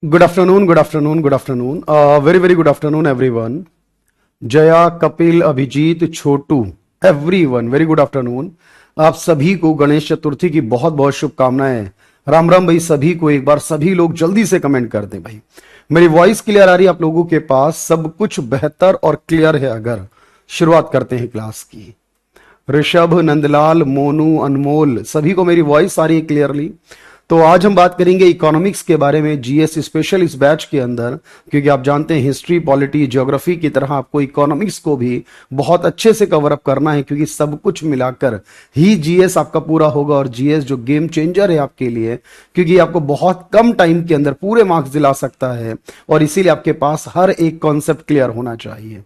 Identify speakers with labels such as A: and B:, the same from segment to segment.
A: Good afternoon, good afternoon, good afternoon. Very, very good afternoon, everyone. Jaya, Kapil, Abhijeet, Chhotu, everyone very good afternoon. आप सभी को गणेश चतुर्थी की बहुत बहुत शुभकामनाएं। राम राम भाई सभी को। एक बार सभी लोग जल्दी से कमेंट कर दें भाई। मेरी वॉइस क्लियर आ रही है आप लोगों के पास? सब कुछ बेहतर और क्लियर है। अगर शुरुआत करते हैं क्लास की। ऋषभ, नंदलाल, मोनू, अनमोल, सभी को मेरी वॉइस आ रही है क्लियरली? तो आज हम बात करेंगे इकोनॉमिक्स के बारे में, जीएस स्पेशल इस बैच के अंदर, क्योंकि आप जानते हैं हिस्ट्री, पॉलिटी, ज्योग्राफी की तरह आपको इकोनॉमिक्स को भी बहुत अच्छे से कवर अप करना है, क्योंकि सब कुछ मिलाकर ही जीएस आपका पूरा होगा। और जीएस जो गेम चेंजर है आपके लिए, क्योंकि आपको बहुत कम टाइम के अंदर पूरे मार्क्स दिला सकता है, और इसीलिए आपके पास हर एक कॉन्सेप्ट क्लियर होना चाहिए।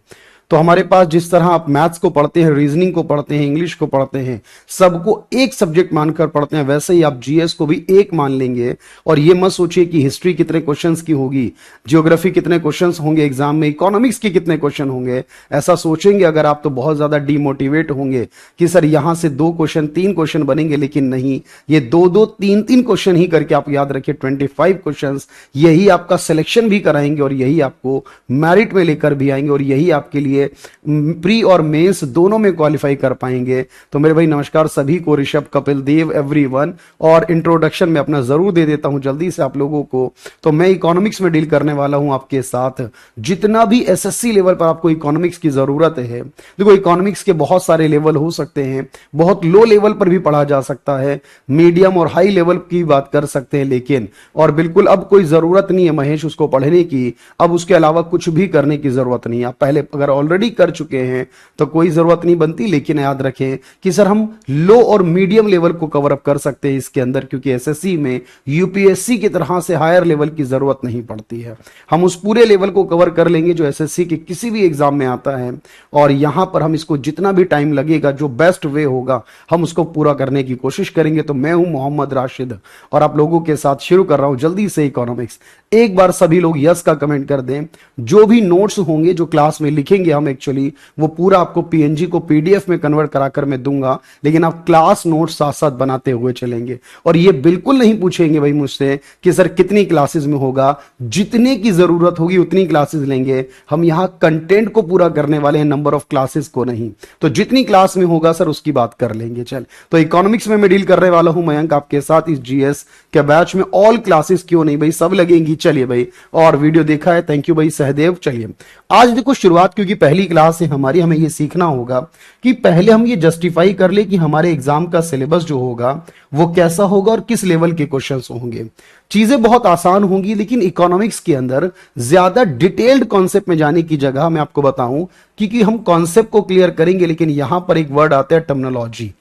A: तो हमारे पास जिस तरह आप मैथ्स को पढ़ते हैं, रीजनिंग को पढ़ते हैं, इंग्लिश को पढ़ते हैं, सबको एक सब्जेक्ट मानकर पढ़ते हैं, वैसे ही आप जीएस को भी एक मान लेंगे। और ये मत सोचिए कि हिस्ट्री कितने क्वेश्चंस की होगी, ज्योग्राफी कितने क्वेश्चंस होंगे एग्जाम में, इकोनॉमिक्स के कितने क्वेश्चन होंगे। ऐसा सोचेंगे अगर आप तो बहुत ज्यादा डिमोटिवेट होंगे कि सर यहां से 2 क्वेश्चन 3 क्वेश्चन बनेंगे, लेकिन नहीं, ये 2-2 3-3 क्वेश्चन ही करके आप याद रखिए 25 क्वेश्चन, यही आपका सिलेक्शन भी कराएंगे और यही आपको मेरिट में लेकर भी आएंगे, और यही आपके लिए प्री और मेंस दोनों में क्वालिफाई कर पाएंगे। तो मेरे भाई नमस्कार सभी को, ऋषभ, कपिल देव, एवरीवन। और इंट्रोडक्शन में अपना जरूर दे देता हूं जल्दी से आप लोगों को। तो मैं इकोनॉमिक्स में डील करने वाला हूं आपके साथ। जितना भी एसएससी लेवल पर आपको इकोनॉमिक्स की जरूरत है, देखो इकोनॉमिक्स के बहुत सारे लेवल हो सकते हैं, बहुत लो लेवल पर भी पढ़ा जा सकता है, मीडियम और हाई लेवल की बात कर सकते हैं, लेकिन और बिल्कुल अब कोई जरूरत नहीं है महेश उसको पढ़ने की, अब उसके अलावा कुछ भी करने की जरूरत नहीं है। आप पहले अगर ऑलरेडी कर चुके हैं तो कोई जरूरत नहीं बनती, लेकिन याद रखें कि सर हम लो और मीडियम लेवल को कवर अप कर सकते हैं इसके अंदर, क्योंकि एसएससी में यूपीएससी की तरह से हायर लेवल की जरूरत नहीं पड़ती है। हम उस पूरे लेवल को कवर कर लेंगे जो एसएससी के किसी भी एग्जाम में आता है, और यहां पर हम इसको जितना भी टाइम लगेगा, जो बेस्ट वे होगा, हम उसको पूरा करने की कोशिश करेंगे। तो मैं हूं मोहम्मद राशिद और आप लोगों के साथ शुरू कर रहा हूं जल्दी से इकोनॉमिक्स। एक बार सभी लोग यस का कमेंट कर दें। जो भी नोट्स होंगे जो क्लास में लिखेंगे हम एक्चुअली वो पूरा आपको पीएनजी को पीडीएफ में कन्वर्ट कराकर मैं दूंगा, लेकिन आप क्लास नोट साथ साथ बनाते हुए चलेंगे। और ये बिल्कुल नहीं पूछेंगे भाई मुझसे कि सर कितनी क्लासेस में होगा, जितने की जरूरत होगी उतनी क्लासेस लेंगे। हम यहां कंटेंट को पूरा करने वाले हैं, नंबर ऑफ क्लासेस को नहीं। तो जितनी क्लास में होगा सर उसकी बात कर लेंगे। चल, तो इकोनॉमिक्स में मैं डील करने वाला हूं मयंक आपके साथ इस जीएस के बैच में। ऑल क्लासेस क्यों नहीं भाई, सब लगेंगी। चलिए भाई, और वीडियो देखा है, थैंक यू भाई सहदेव। चलिए आज देखो शुरुआत, क्योंकि पहली क्लास है हमारी, हमें ये सीखना होगा कि पहले हम ये जस्टिफाई कर ले कि हमारे एग्जाम का सिलेबस जो होगा वो कैसा होगा और किस लेवल के क्वेश्चंस होंगे। चीजें बहुत आसान होंगी, लेकिन इकोनॉमिक्स के अंदर ज्यादा डिटेल्ड कॉन्सेप्ट में जाने की जगह मैं आपको बताऊं कि हम कॉन्सेप्ट को क्लियर करेंगे, लेकिन यहां पर एक वर्ड आता है टर्मिनोलॉजी।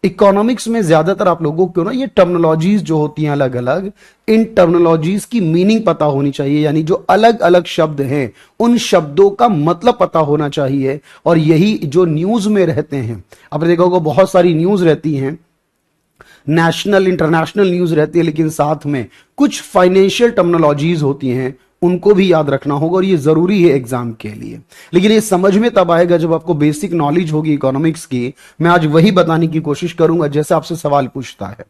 A: इकोनॉमिक्स में ज्यादातर आप लोगों को ना ये टर्मिनोलॉजीज जो होती हैं अलग अलग, इन टर्मिनोलॉजीज की मीनिंग पता होनी चाहिए, यानी जो अलग अलग शब्द हैं उन शब्दों का मतलब पता होना चाहिए। और यही जो न्यूज में रहते हैं, आपने देखा होगा बहुत सारी न्यूज रहती हैं, नेशनल इंटरनेशनल न्यूज रहती है, लेकिन साथ में कुछ फाइनेंशियल टर्मिनोलॉजीज होती हैं, उनको भी याद रखना होगा, और ये जरूरी है एग्जाम के लिए। लेकिन ये समझ में तब आएगा जब आपको बेसिक नॉलेज होगी इकोनॉमिक्स की। मैं आज वही बताने की कोशिश करूंगा। जैसे आपसे सवाल पूछता है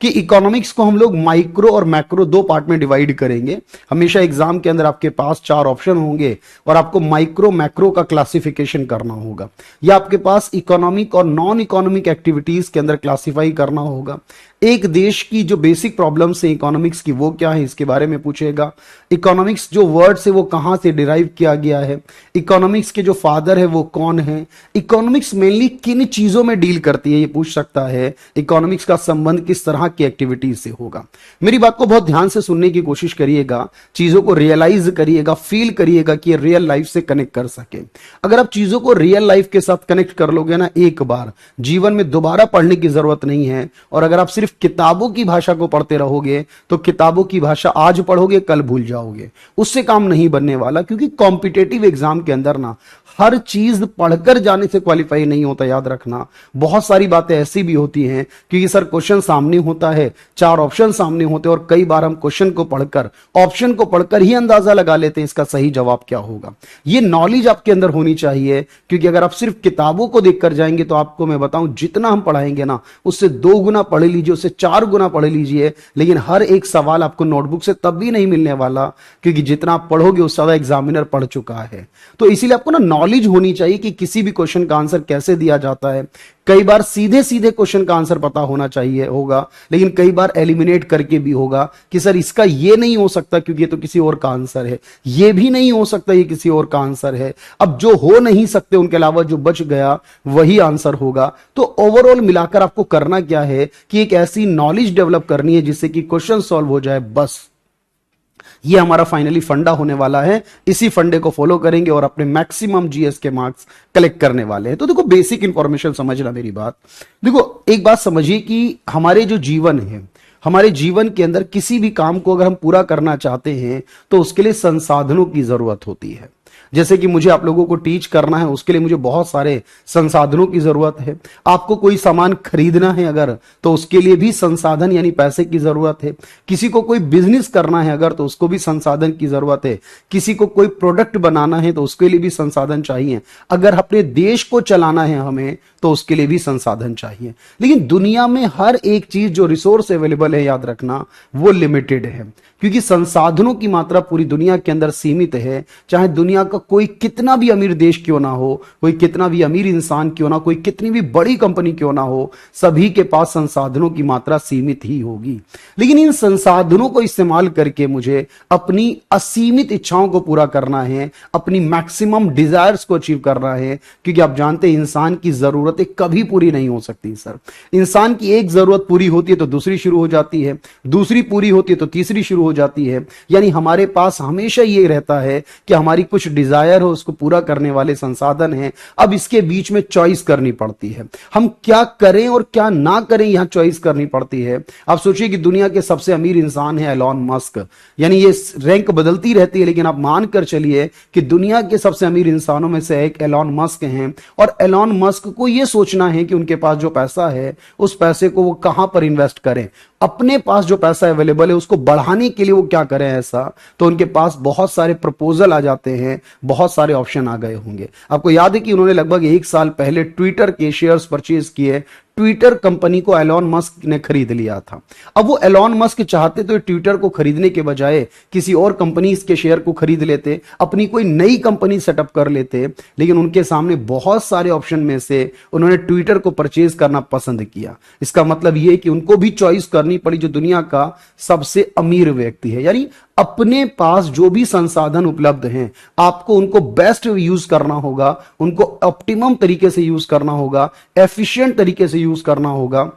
A: कि इकोनॉमिक्स को हम लोग माइक्रो और मैक्रो 2 पार्ट में डिवाइड करेंगे। हमेशा एग्जाम के अंदर आपके पास 4 ऑप्शन होंगे और आपको माइक्रो मैक्रो का क्लासिफिकेशन करना होगा, या आपके पास इकोनॉमिक और नॉन इकोनॉमिक एक्टिविटीज के अंदर क्लासिफाई करना होगा। एक देश की जो बेसिक प्रॉब्लम्स है इकोनॉमिक्स की वो क्या है इसके बारे में पूछेगा। इकोनॉमिक्स जो वर्ड से वो कहां से डिराइव किया गया है, इकोनॉमिक्स के जो फादर है वो कौन है, इकोनॉमिक्स मेनली किन चीजों में डील करती है ये पूछ सकता है, इकोनॉमिक्स का संबंध किस तरह की एक्टिविटीज से होगा। मेरी बात को बहुत ध्यान से सुनने की कोशिश करिएगा, चीजों को रियलाइज करिएगा, फील करिएगा कि रियल लाइफ से कनेक्ट कर सके। अगर आप चीजों को रियल लाइफ के साथ कनेक्ट कर लोगे ना एक बार, जीवन में दोबारा पढ़ने की जरूरत नहीं है। और अगर आप सिर्फ किताबों की भाषा को पढ़ते रहोगे तो किताबों की भाषा आज पढ़ोगे कल भूल जाओगे, उससे काम नहीं बनने वाला। क्योंकि कॉम्पिटेटिव एग्जाम के अंदर ना हर चीज पढ़कर जाने से क्वालिफाई नहीं होता, याद रखना। बहुत सारी बातें ऐसी भी होती हैं क्योंकि सर क्वेश्चन सामने होता है, चार ऑप्शन सामने होते हैं और कई बार हम क्वेश्चन को पढ़कर, ऑप्शन को पढ़कर ही अंदाजा लगा लेते हैं इसका सही जवाब क्या होगा। ये नॉलेज आपके अंदर होनी चाहिए, क्योंकि अगर आप सिर्फ किताबों को देखकर जाएंगे तो आपको मैं बताऊं जितना हम पढ़ाएंगे ना, उससे 2 गुना पढ़ लीजिए, उससे 4 गुना पढ़ लीजिए, लेकिन हर एक सवाल आपको नोटबुक से तब भी नहीं मिलने वाला, क्योंकि जितना आप पढ़ोगे उससे ज्यादा एग्जामिनर पढ़ चुका है। तो इसीलिए आपको ना नॉलेज होनी चाहिए कि किसी भी क्वेश्चन का आंसर कैसे दिया जाता है। कई बार सीधे सीधे क्वेश्चन का आंसर पता होना चाहिए होगा, लेकिन कई बार एलिमिनेट करके भी होगा कि सर इसका ये नहीं हो सकता क्योंकि ये तो किसी और का आंसर है, ये भी नहीं हो सकता ये किसी और का आंसर है। अब जो हो नहीं सकते उनके अलावा जो बच गया वही आंसर होगा। तो ओवरऑल मिलाकर आपको करना क्या है कि एक ऐसी नॉलेज डेवलप करनी है जिससे कि क्वेश्चन सॉल्व हो जाए, बस ये हमारा फाइनली फंडा होने वाला है। इसी फंडे को फॉलो करेंगे और अपने मैक्सिमम जीएस के मार्क्स कलेक्ट करने वाले हैं। तो देखो बेसिक इंफॉर्मेशन समझना मेरी बात। देखो एक बात समझिए कि हमारे जो जीवन है, हमारे जीवन के अंदर किसी भी काम को अगर हम पूरा करना चाहते हैं तो उसके लिए संसाधनों की जरूरत होती है। जैसे कि मुझे आप लोगों को टीच करना है, उसके लिए मुझे बहुत सारे संसाधनों की जरूरत है। आपको कोई सामान खरीदना है अगर, तो उसके लिए भी संसाधन यानी पैसे की जरूरत है। किसी को कोई बिजनेस करना है अगर, तो उसको भी संसाधन की जरूरत है। किसी को कोई प्रोडक्ट बनाना है तो उसके लिए भी संसाधन चाहिए। अगर अपने देश को चलाना है हमें तो उसके लिए भी संसाधन चाहिए। लेकिन दुनिया में हर एक चीज जो रिसोर्स अवेलेबल है, याद रखना, वो लिमिटेड है, क्योंकि संसाधनों की मात्रा पूरी दुनिया के अंदर सीमित है। चाहे दुनिया का कोई कितना भी अमीर देश क्यों ना हो, कोई कितना भी अमीर इंसान क्यों ना, कोई कितनी भी बड़ी कंपनी क्यों ना हो, सभी के पास संसाधनों की मात्रा सीमित ही होगी। लेकिन इन संसाधनों को इस्तेमाल करके मुझे अपनी असीमित इच्छाओं को पूरा करना है, अपनी मैक्सिमम डिजायर्स को अचीव करना है, क्योंकि आप जानते हैं इंसान की जरूरतें कभी पूरी नहीं हो सकती सर। इंसान की एक जरूरत पूरी होती है तो दूसरी शुरू हो जाती है, दूसरी पूरी होती है तो तीसरी शुरू हो जाती है। यानी हमारे पास हमेशा ये रहता है कि हमारी कुछ डिजायर हो, उसको पूरा करने वाले संसाधन हैं। अब इसके बीच में चॉइस करनी पड़ती है, हम क्या करें और क्या ना करें, यहां चॉइस करनी पड़ती है। आप सोचिए कि दुनिया के सबसे अमीर इंसान है एलॉन मस्क, यानी ये रैंक बदलती रहती है, लेकिन आप मानकर चलिए कि दुनिया के सबसे अमीर इंसानों में से एक एलॉन मस्क हैं। और एलॉन मस्क को यह सोचना है कि उनके पास जो पैसा है उस पैसे को वो कहां पर इन्वेस्ट करें, अपने पास जो पैसा अवेलेबल है उसको बढ़ाने के लिए वो क्या करें ऐसा। तो उनके पास बहुत सारे प्रपोजल आ जाते हैं, बहुत सारे ऑप्शन आ गए होंगे। आपको याद है कि उन्होंने लगभग 1 साल पहले ट्विटर के शेयर्स परचेज किए। ट्विटर कंपनी को एलॉन मस्क ने खरीद लिया था। अब वो एलॉन मस्क चाहते तो ट्विटर को खरीदने के बजाय किसी और कंपनी के शेयर को खरीद लेते, अपनी कोई नई कंपनी सेटअप कर लेते, लेकिन उनके सामने बहुत सारे ऑप्शन में से उन्होंने ट्विटर को परचेज करना पसंद किया। इसका मतलब यह कि उनको भी चॉइस करनी पड़ी जो दुनिया का सबसे अमीर व्यक्ति है। यानी अपने पास जो भी संसाधन उपलब्ध हैं आपको उनको बेस्ट यूज करना होगा, उनको ऑप्टिमम तरीके से यूज करना होगा, एफिशिएंट तरीके से यूज करना होगा।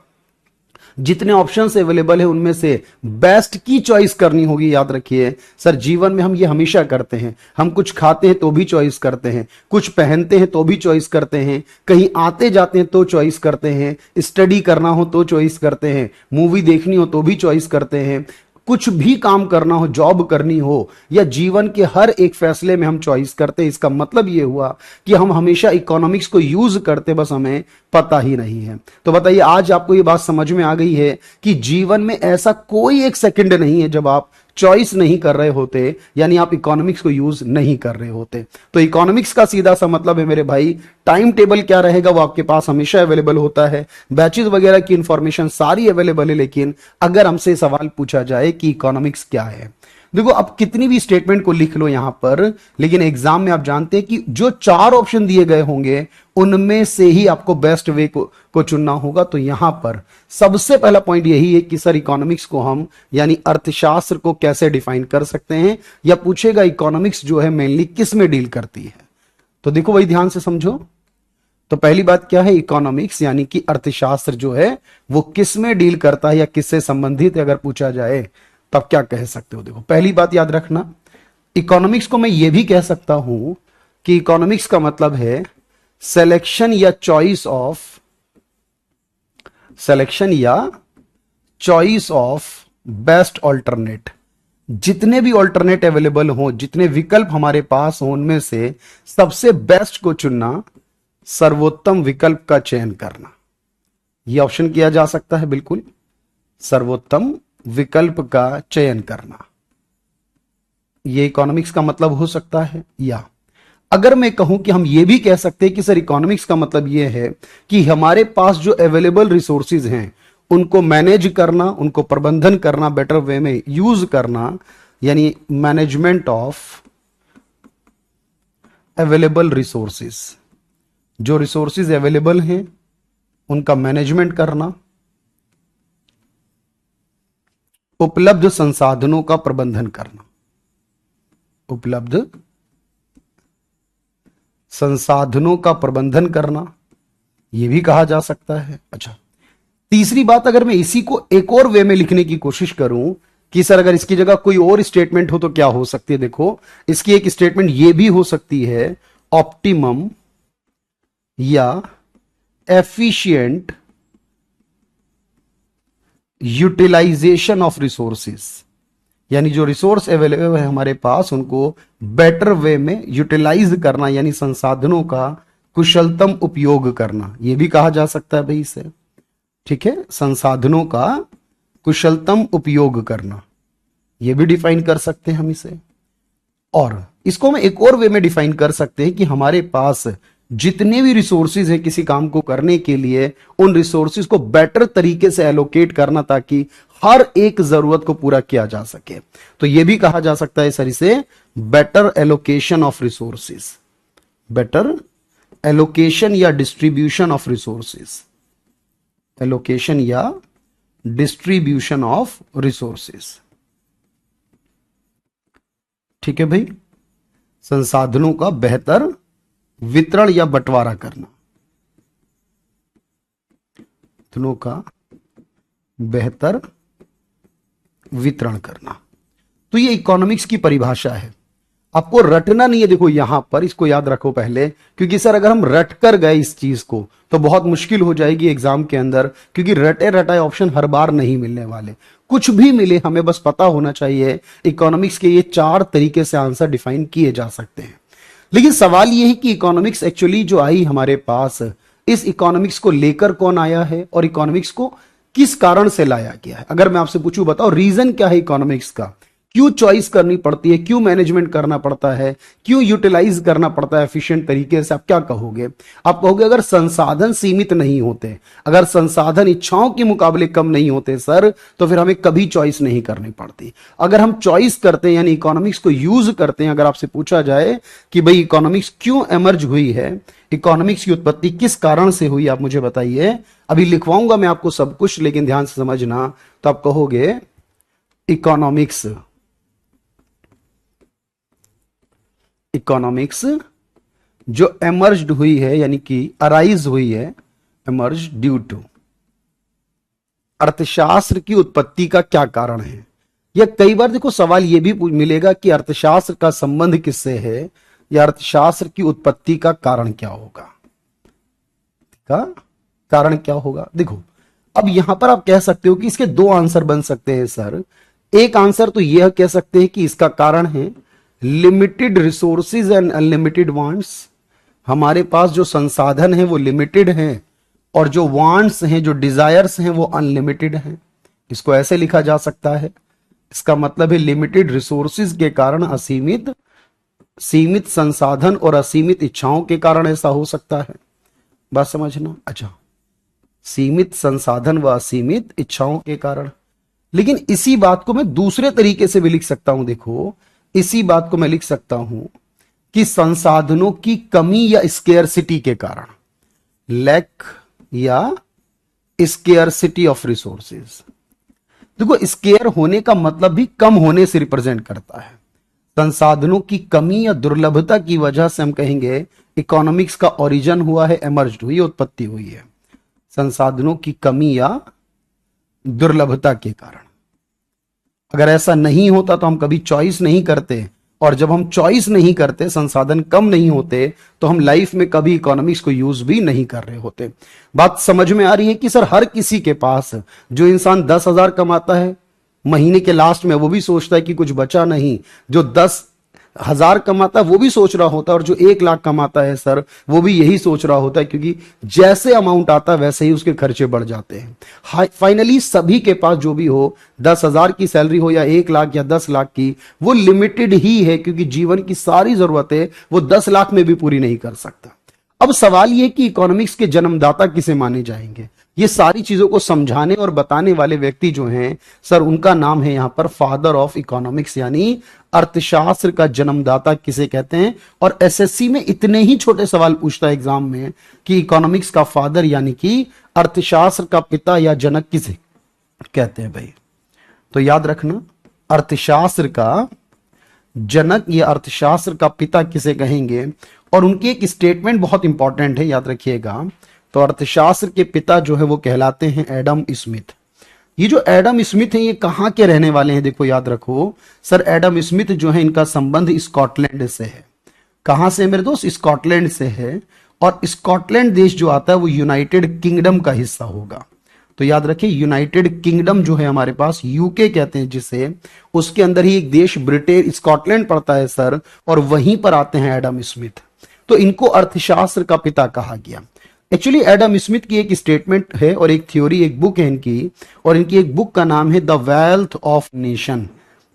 A: जितने ऑप्शंस अवेलेबल है उनमें से बेस्ट की चॉइस करनी होगी। याद रखिए सर, जीवन में हम ये हमेशा करते हैं। हम कुछ खाते हैं तो भी चॉइस करते हैं, कुछ पहनते हैं तो भी चॉइस करते हैं, कहीं आते जाते हैं तो चॉइस करते हैं, स्टडी करना हो तो चॉइस करते हैं, मूवी देखनी हो तो भी चॉइस करते हैं, कुछ भी काम करना हो, जॉब करनी हो, या जीवन के हर एक फैसले में हम चॉइस करते हैं। इसका मतलब यह हुआ कि हम हमेशा इकोनॉमिक्स को यूज करते, बस हमें पता ही नहीं है। तो बताइए आज आपको यह बात समझ में आ गई है कि जीवन में ऐसा कोई एक सेकंड नहीं है जब आप चॉइस नहीं कर रहे होते, यानी आप इकोनॉमिक्स को यूज नहीं कर रहे होते। तो इकोनॉमिक्स का सीधा सा मतलब है मेरे भाई, टाइम टेबल क्या रहेगा वो आपके पास हमेशा अवेलेबल होता है, बैचेस वगैरह की इंफॉर्मेशन सारी अवेलेबल है। लेकिन अगर हमसे सवाल पूछा जाए कि इकोनॉमिक्स क्या है, देखो अब कितनी भी स्टेटमेंट को लिख लो यहां पर, लेकिन एग्जाम में आप जानते हैं कि जो 4 ऑप्शन दिए गए होंगे उनमें से ही आपको बेस्ट वे को चुनना होगा। तो यहां पर सबसे पहला पॉइंट यही है कि सर इकोनॉमिक्स को हम यानी अर्थशास्त्र को कैसे डिफाइन कर सकते हैं, या पूछेगा इकोनॉमिक्स जो है मेनली किस में डील करती है। तो देखो वही ध्यान से समझो। तो पहली बात क्या है, इकोनॉमिक्स यानी कि अर्थशास्त्र जो है वो किस में डील करता है या किससे संबंधित है, अगर पूछा जाए तब क्या कह सकते हो। देखो पहली बात याद रखना, इकोनॉमिक्स को मैं ये भी कह सकता हूं कि इकोनॉमिक्स का मतलब है सिलेक्शन या चॉइस ऑफ बेस्ट ऑल्टरनेट। जितने भी ऑल्टरनेट अवेलेबल हो, जितने विकल्प हमारे पास हो, उनमें से सबसे बेस्ट को चुनना, सर्वोत्तम विकल्प का चयन करना, यह ऑप्शन किया जा सकता है बिल्कुल। सर्वोत्तम विकल्प का चयन करना। ये इकोनॉमिक्स का मतलब हो सकता है। या अगर मैं कहूं कि हम ये भी कह सकते हैं कि सर इकोनॉमिक्स का मतलब ये है कि हमारे पास जो अवेलेबल रिसोर्सेज हैं उनको मैनेज करना, उनको प्रबंधन करना, बेटर वे में यूज करना, यानी मैनेजमेंट ऑफ अवेलेबल रिसोर्सेज। जो रिसोर्सेज अवेलेबल हैं उनका मैनेजमेंट करना, उपलब्ध संसाधनों का प्रबंधन करना, उपलब्ध संसाधनों का प्रबंधन करना, यह भी कहा जा सकता है। अच्छा, तीसरी बात, अगर मैं इसी को एक और वे में लिखने की कोशिश करूं कि सर अगर इसकी जगह कोई और स्टेटमेंट हो तो क्या हो सकती है, देखो इसकी एक स्टेटमेंट यह भी हो सकती है, ऑप्टिमम या एफिशिएंट यूटिलाइजेशन ऑफ रिसोर्सेस, यानी जो रिसोर्स अवेलेबल है हमारे पास उनको बेटर वे में यूटिलाइज करना, यानी संसाधनों का कुशलतम उपयोग करना, यह भी कहा जा सकता है भाई इसे। ठीक है, संसाधनों का कुशलतम उपयोग करना, यह भी डिफाइन कर सकते हैं हम इसे। और इसको हम एक और वे में डिफाइन कर सकते हैं कि हमारे पास जितने भी रिसोर्सेज हैं किसी काम को करने के लिए, उन रिसोर्सेज को बेटर तरीके से एलोकेट करना ताकि हर एक जरूरत को पूरा किया जा सके। तो यह भी कहा जा सकता है सर इसे better allocation of resources, better allocation या डिस्ट्रीब्यूशन ऑफ रिसोर्सेज, एलोकेशन या डिस्ट्रीब्यूशन ऑफ रिसोर्सेज। ठीक है भाई, संसाधनों का बेहतर वितरण या बंटवारा करना, संसाधनों का बेहतर वितरण करना। तो ये इकोनॉमिक्स की परिभाषा है, आपको रटना नहीं है। देखो यहां पर इसको याद रखो पहले, क्योंकि सर अगर हम रट कर गए इस चीज को तो बहुत मुश्किल हो जाएगी एग्जाम के अंदर, क्योंकि रटे रटाए ऑप्शन हर बार नहीं मिलने वाले। कुछ भी मिले हमें बस पता होना चाहिए इकोनॉमिक्स के ये 4 तरीके से आंसर डिफाइन किए जा सकते हैं। लेकिन सवाल यह है कि इकोनॉमिक्स एक्चुअली जो आई हमारे पास, इस इकोनॉमिक्स को लेकर कौन आया है और इकोनॉमिक्स को किस कारण से लाया गया है। अगर मैं आपसे पूछूं बताओ रीजन क्या है इकोनॉमिक्स का, क्यों चॉइस करनी पड़ती है, क्यों मैनेजमेंट करना पड़ता है, क्यों यूटिलाइज करना पड़ता है एफिशिएंट तरीके से, आप क्या कहोगे? आप कहोगे अगर संसाधन सीमित नहीं होते, अगर संसाधन इच्छाओं के मुकाबले कम नहीं होते सर, तो फिर हमें कभी चॉइस नहीं करनी पड़ती। अगर हम चॉइस करते हैं यानी इकोनॉमिक्स को यूज करते हैं, अगर आपसे पूछा जाए कि भाई इकोनॉमिक्स क्यों एमर्ज हुई है, इकोनॉमिक्स की उत्पत्ति किस कारण से हुई, आप मुझे बताइए। अभी लिखवाऊंगा मैं आपको सब कुछ, लेकिन ध्यान से समझना। तो आप कहोगे इकोनॉमिक्स जो एमर्ज्ड हुई है यानी कि अराइज हुई है, एमर्ज ड्यू टू, अर्थशास्त्र की उत्पत्ति का क्या कारण है। या कई बार देखो सवाल यह भी मिलेगा कि अर्थशास्त्र का संबंध किससे है, या अर्थशास्त्र की उत्पत्ति का कारण क्या होगा, का कारण क्या होगा। देखो अब यहां पर आप कह सकते हो कि इसके 2 आंसर बन सकते हैं सर। एक आंसर तो यह कह सकते हैं कि इसका कारण है limited resources and unlimited wants, हमारे पास जो संसाधन है वो लिमिटेड हैं और जो वांट्स हैं, जो डिजायर्स हैं वो अनलिमिटेड हैं। इसको ऐसे लिखा जा सकता है, इसका मतलब है लिमिटेड रिसोर्सेज के कारण सीमित संसाधन और असीमित इच्छाओं के कारण ऐसा हो सकता है। बात समझना। अच्छा, सीमित संसाधन व असीमित इच्छाओं के कारण। लेकिन इसी बात को मैं दूसरे तरीके से भी लिख सकता हूं। देखो इसी बात को मैं लिख सकता हूं कि संसाधनों की कमी या स्केयरसिटी के कारण, लैक या स्केयरसिटी ऑफ रिसोर्सेज। देखो स्केयर होने का मतलब भी कम होने से रिप्रेजेंट करता है। संसाधनों की कमी या दुर्लभता की वजह से हम कहेंगे इकोनॉमिक्स का ओरिजिन हुआ है, एमर्ज्ड हुई, उत्पत्ति हुई है संसाधनों की कमी या दुर्लभता के कारण। अगर ऐसा नहीं होता तो हम कभी चॉइस नहीं करते, और जब हम चॉइस नहीं करते, संसाधन कम नहीं होते, तो हम लाइफ में कभी इकोनॉमिक्स को यूज भी नहीं कर रहे होते। बात समझ में आ रही है कि सर हर किसी के पास, जो इंसान 10,000 कमाता है महीने के लास्ट में वो भी सोचता है कि कुछ बचा नहीं, जो 10 1000 कमाता है वो भी सोच रहा होता है, और जो 1 लाख कमाता है सर वो भी यही सोच रहा होता है, क्योंकि जैसे अमाउंट आता है वैसे ही उसके खर्चे बढ़ जाते हैं। फाइनली सभी के पास जो भी हो, 10,000 की सैलरी हो या 1 लाख या 10 लाख की, वो लिमिटेड ही है, क्योंकि जीवन की सारी जरूरतें वो 10 लाख में भी पूरी नहीं कर सकता। अब सवाल यह कि इकोनॉमिक्स के जन्मदाता किसे माने जाएंगे? ये सारी चीजों को समझाने और बताने वाले व्यक्ति जो हैं सर, उनका नाम है यहां पर फादर ऑफ इकोनॉमिक्स, यानी अर्थशास्त्र का जन्मदाता किसे कहते हैं। और एसएससी में इतने ही छोटे सवाल पूछता है एग्जाम में कि इकोनॉमिक्स का फादर यानी कि अर्थशास्त्र का पिता या जनक किसे कहते हैं भाई। तो याद रखना, अर्थशास्त्र का जनक या अर्थशास्त्र का पिता किसे कहेंगे। और उनकी एक स्टेटमेंट बहुत इंपॉर्टेंट है, याद रखिएगा। तो अर्थशास्त्र के पिता जो है वो कहलाते हैं एडम स्मिथ। ये जो एडम स्मिथ है ये कहां के रहने वाले हैं? देखो याद रखो सर, एडम स्मिथ जो है इनका संबंध स्कॉटलैंड से है। कहां से मेरे दोस्त? स्कॉटलैंड से है। और स्कॉटलैंड देश जो आता है वो यूनाइटेड किंगडम का हिस्सा होगा। तो याद रखिए, यूनाइटेड किंगडम जो है हमारे पास, यूके कहते हैं जिसे, उसके अंदर ही एक देश ब्रिटेन, स्कॉटलैंड पड़ता है सर, और वहीं पर आते हैं एडम स्मिथ। तो इनको अर्थशास्त्र का पिता कहा गया। एक्चुअली एडम स्मिथ की एक स्टेटमेंट है और एक थ्योरी, एक बुक है इनकी, और इनकी एक बुक का नाम है द वेल्थ ऑफ नेशन।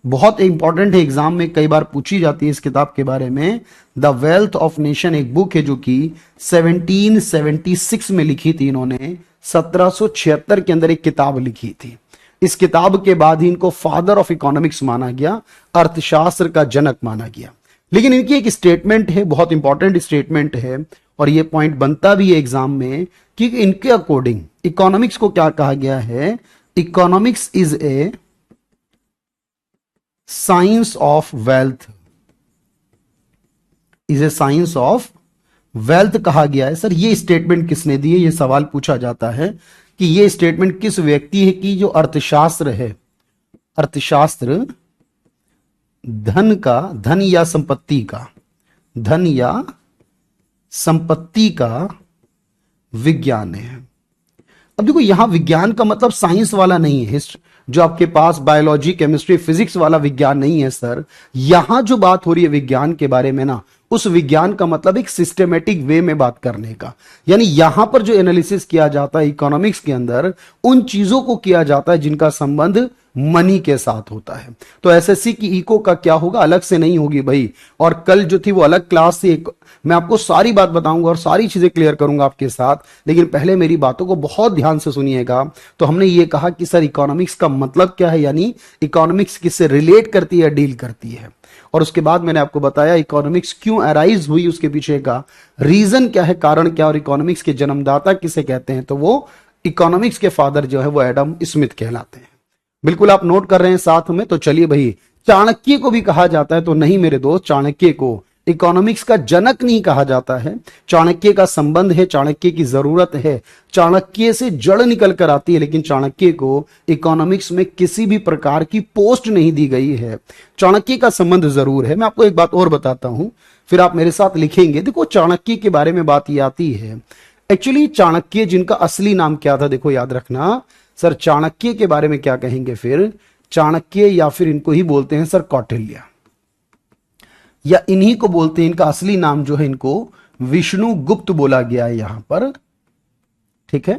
A: बहुत इंपॉर्टेंट है, एग्जाम में कई बार पूछी जाती है इस किताब के बारे में। द वेल्थ ऑफ नेशन एक बुक है जो कि 1776 में लिखी थी इन्होंने। 1776 के अंदर एक किताब लिखी थी। इस किताब के बाद ही इनको फादर ऑफ इकोनॉमिक्स माना गया, अर्थशास्त्र का जनक माना गया। लेकिन इनकी एक स्टेटमेंट है, बहुत इंपॉर्टेंट स्टेटमेंट है, और ये पॉइंट बनता भी है एग्जाम में कि इनके अकॉर्डिंग इकोनॉमिक्स को क्या कहा गया है? Economics is a science of wealth, is a science of wealth कहा गया है। सर ये स्टेटमेंट किसने दी है? ये सवाल पूछा जाता है कि ये स्टेटमेंट किस व्यक्ति है की जो अर्थशास्त्र है, अर्थशास्त्र धन का, धन या संपत्ति का, धन या संपत्ति का विज्ञान है। अब देखो यहां विज्ञान का मतलब साइंस वाला नहीं है, जो आपके पास बायोलॉजी, केमिस्ट्री, फिजिक्स वाला विज्ञान नहीं है सर। यहां जो बात हो रही है विज्ञान के बारे में ना, उस विज्ञान का मतलब एक सिस्टमेटिक वे में बात करने का, यानी यहां पर जो एनालिसिस किया जाता है इकोनॉमिक्स के अंदर, उन चीजों को किया जाता है जिनका संबंध मनी के साथ होता है। तो एसएससी की इको का क्या होगा? अलग से नहीं होगी भाई। और कल जो थी वो अलग क्लास थी, मैं आपको सारी बात बताऊंगा और सारी चीजें क्लियर करूंगा आपके साथ। लेकिन पहले मेरी बातों को बहुत ध्यान से सुनिएगा। तो हमने ये कहा कि सर इकोनॉमिक्स का मतलब क्या है, यानी इकोनॉमिक्स किससे रिलेट करती है, डील करती है। और उसके बाद मैंने आपको बताया इकोनॉमिक्स क्यों अराइज हुई, उसके पीछे का रीजन क्या है, कारण क्या, और इकोनॉमिक्स के जन्मदाता किसे कहते हैं। तो वो इकोनॉमिक्स के फादर जो है वो एडम स्मिथ कहलाते हैं। बिल्कुल आप नोट कर रहे हैं साथ में? तो चलिए भाई, चाणक्य को भी कहा जाता है, तो नहीं मेरे दोस्त, चाणक्य को इकोनॉमिक्स का जनक नहीं कहा जाता है। चाणक्य का संबंध है, चाणक्य की जरूरत है, चाणक्य से जड़ निकल कर आती है, लेकिन चाणक्य को इकोनॉमिक्स में किसी भी प्रकार की पोस्ट नहीं दी गई है। चाणक्य का संबंध जरूर है। मैं आपको एक बात और बताता हूं, फिर आप मेरे साथ लिखेंगे। देखो चाणक्य के बारे में बात ये आती है, एक्चुअली चाणक्य जिनका असली नाम क्या था, देखो याद रखना सर, चाणक्य के बारे में क्या कहेंगे फिर? चाणक्य या फिर इनको ही बोलते हैं सर कौटिल्य, या इन्हीं को बोलते हैं, इनका असली नाम जो है इनको विष्णुगुप्त बोला गया है यहां पर, ठीक है।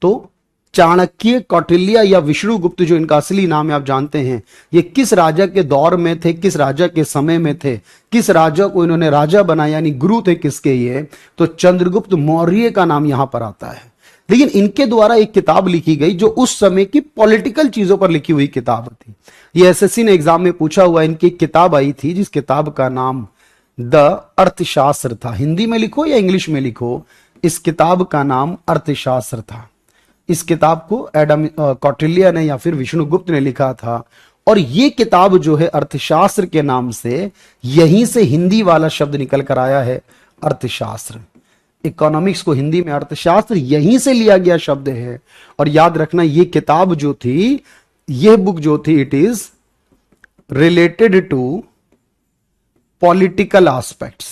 A: तो चाणक्य, कौटिल्य या विष्णुगुप्त जो इनका असली नाम है, आप जानते हैं ये किस राजा के दौर में थे, किस राजा के समय में थे, किस राजा को इन्होंने राजा बनाया, यानी गुरु थे किसके ये? तो चंद्रगुप्त मौर्य का नाम यहां पर आता है। लेकिन इनके द्वारा एक किताब लिखी गई जो उस समय की पॉलिटिकल चीजों पर लिखी हुई किताब थी। ये एसएससी ने एग्जाम में पूछा हुआ, इनकी एक किताब आई थी जिस किताब का नाम द अर्थशास्त्र था। हिंदी में लिखो या इंग्लिश में लिखो, इस किताब का नाम अर्थशास्त्र था। इस किताब को एडम कौटिल्य ने या फिर विष्णुगुप्त ने लिखा था। और ये किताब जो है अर्थशास्त्र के नाम से, यहीं से हिंदी वाला शब्द निकल कर आया है, अर्थशास्त्र। इकोनॉमिक्स को हिंदी में अर्थशास्त्र यहीं से लिया गया शब्द है। और याद रखना ये किताब जो थी, ये बुक जो थी, it is related to political aspects.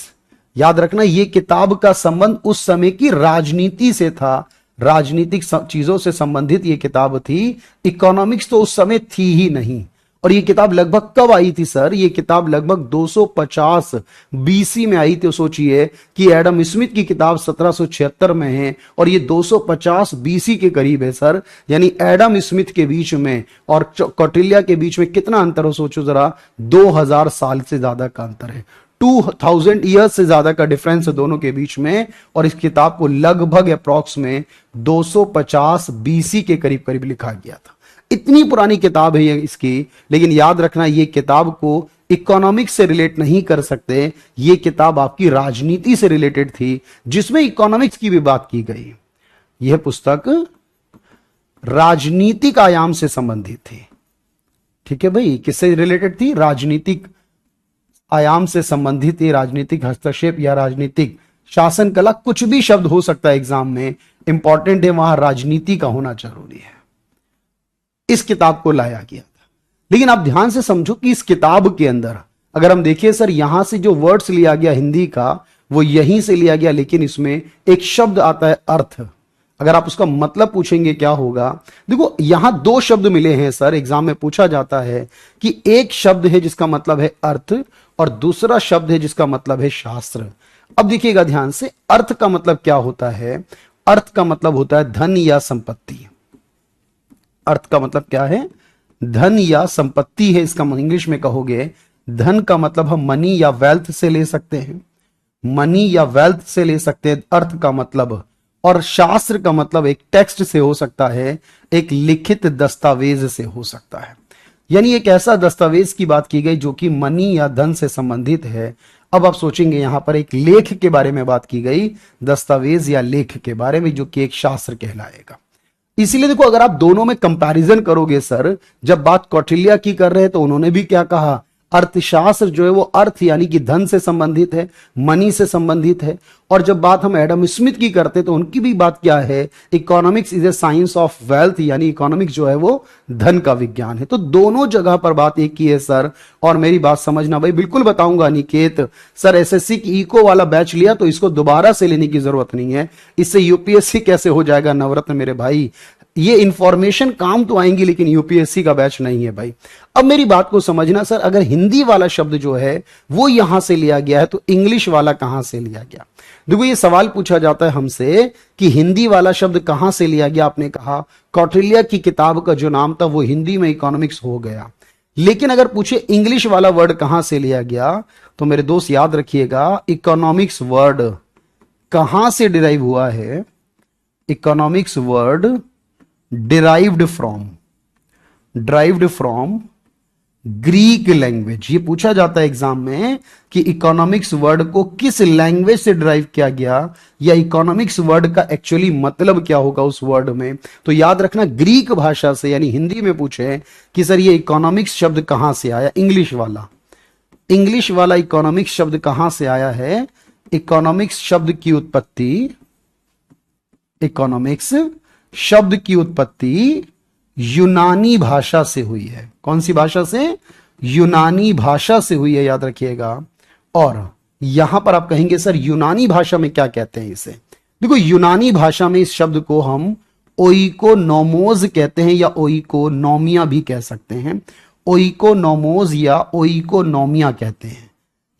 A: याद रखना ये किताब का संबंध उस समय की राजनीति से था, राजनीतिक चीजों से संबंधित ये किताब थी। इकोनॉमिक्स तो उस समय थी ही नहीं। और ये किताब लगभग कब आई थी सर? ये किताब लगभग 250 बीसी में आई थी। सोचिए कि एडम स्मिथ की किताब 1776 में है और ये 250 बीसी के करीब है सर। यानी एडम स्मिथ के बीच में और कौटिल्य के बीच में कितना अंतर हो, सोचो जरा, 2000 साल से ज्यादा का अंतर है। 2000 ईयर्स से ज्यादा का डिफरेंस है दोनों के बीच में। और इस किताब को लगभग अप्रॉक्स में 250 बीसी के करीब करीब लिखा गया था। इतनी पुरानी किताब है ये इसकी। लेकिन याद रखना, ये किताब को इकोनॉमिक्स से रिलेट नहीं कर सकते। ये किताब आपकी राजनीति से रिलेटेड थी, जिसमें इकोनॉमिक्स की भी बात की गई। यह पुस्तक राजनीतिक आयाम से संबंधित थी। ठीक है भाई, किससे रिलेटेड थी? राजनीतिक आयाम से संबंधित थी। राजनीतिक हस्तक्षेप या राजनीतिक शासन कला, कुछ भी शब्द हो सकता है एग्जाम में, इंपॉर्टेंट है वहां राजनीति का होना जरूरी है। इस किताब को लाया गया था। लेकिन आप ध्यान से समझो कि इस किताब के अंदर अगर हम देखिए सर, यहां से जो वर्ड्स लिया गया हिंदी का वो यहीं से लिया गया, लेकिन इसमें एक शब्द आता है अर्थ। अगर आप उसका मतलब पूछेंगे क्या होगा, देखो यहां दो शब्द मिले हैं सर। एग्जाम में पूछा जाता है कि एक शब्द है जिसका मतलब है अर्थ और दूसरा शब्द है जिसका मतलब है शास्त्र। अब देखिएगा ध्यान से, अर्थ का मतलब क्या होता है? अर्थ का मतलब होता है धन या संपत्ति। अर्थ का मतलब क्या है? धन या संपत्ति है। इसका इंग्लिश में कहोगे, धन का मतलब हम मनी या वेल्थ से ले सकते हैं, मनी या वेल्थ से ले सकते हैं अर्थ का मतलब। और शास्त्र का मतलब एक टेक्स्ट से हो सकता है, एक लिखित दस्तावेज से हो सकता है। यानी एक ऐसा दस्तावेज की बात की गई जो कि मनी या धन से संबंधित है। अब आप सोचेंगे यहां पर एक लेख के बारे में बात की गई, दस्तावेज या लेख के बारे में, जो कि एक शास्त्र कहलाएगा। इसीलिए देखो, अगर आप दोनों में कंपैरिजन करोगे सर, जब बात कौटिल्य की कर रहे हैं तो उन्होंने भी क्या कहा? अर्थशास्त्र जो है वो अर्थ यानी कि धन से संबंधित है, मनी से संबंधित है। और जब बात हम एडम स्मिथ की करते तो उनकी भी बात क्या है? Economics is a science of wealth, यानी इकोनॉमिक्स जो है वो धन का विज्ञान है। तो दोनों जगह पर बात एक ही है सर। और मेरी बात समझना भाई, बिल्कुल बताऊंगा अनिकेत सर, एसएससी की इको वाला बैच लिया तो इसको दोबारा से लेने की जरूरत नहीं है। इससे यूपीएससी कैसे हो जाएगा नवरत्न मेरे भाई? ये इंफॉर्मेशन काम तो आएंगी, लेकिन यूपीएससी का बैच नहीं है भाई। अब मेरी बात को समझना सर, अगर हिंदी वाला शब्द जो है वो यहां से लिया गया है तो इंग्लिश वाला कहां से लिया गया? देखो ये सवाल पूछा जाता है हमसे कि हिंदी वाला शब्द कहां से लिया गया। आपने कहा कौटिल्य की किताब का जो नाम था वो हिंदी में इकोनॉमिक्स हो गया। लेकिन अगर पूछे इंग्लिश वाला वर्ड कहां से लिया गया, तो मेरे दोस्त याद रखिएगा, इकोनॉमिक्स वर्ड कहां से डिराइव हुआ है? Economics word derived from Greek language. ये पूछा जाता है एग्जाम में कि इकोनॉमिक्स वर्ड को किस लैंग्वेज से डिराइव किया गया, या इकोनॉमिक्स वर्ड का एक्चुअली मतलब क्या होगा उस वर्ड में। तो याद रखना, ग्रीक भाषा से, यानी हिंदी में पूछे कि सर ये इकोनॉमिक्स शब्द कहां से आया, इंग्लिश वाला इकोनॉमिक्स शब्द कहां से आया है? इकोनॉमिक्स शब्द की उत्पत्ति, इकोनॉमिक्स शब्द की उत्पत्ति यूनानी भाषा से हुई है। कौन सी भाषा से? यूनानी भाषा से हुई है, याद रखिएगा। और यहां पर आप कहेंगे सर यूनानी भाषा में क्या कहते हैं इसे? देखो यूनानी भाषा में इस शब्द को हम ओइकोनोमोस कहते हैं, या ओइकोनोमिया भी कह सकते हैं। ओइकोनोमोस या ओइकोनोमिया कहते हैं।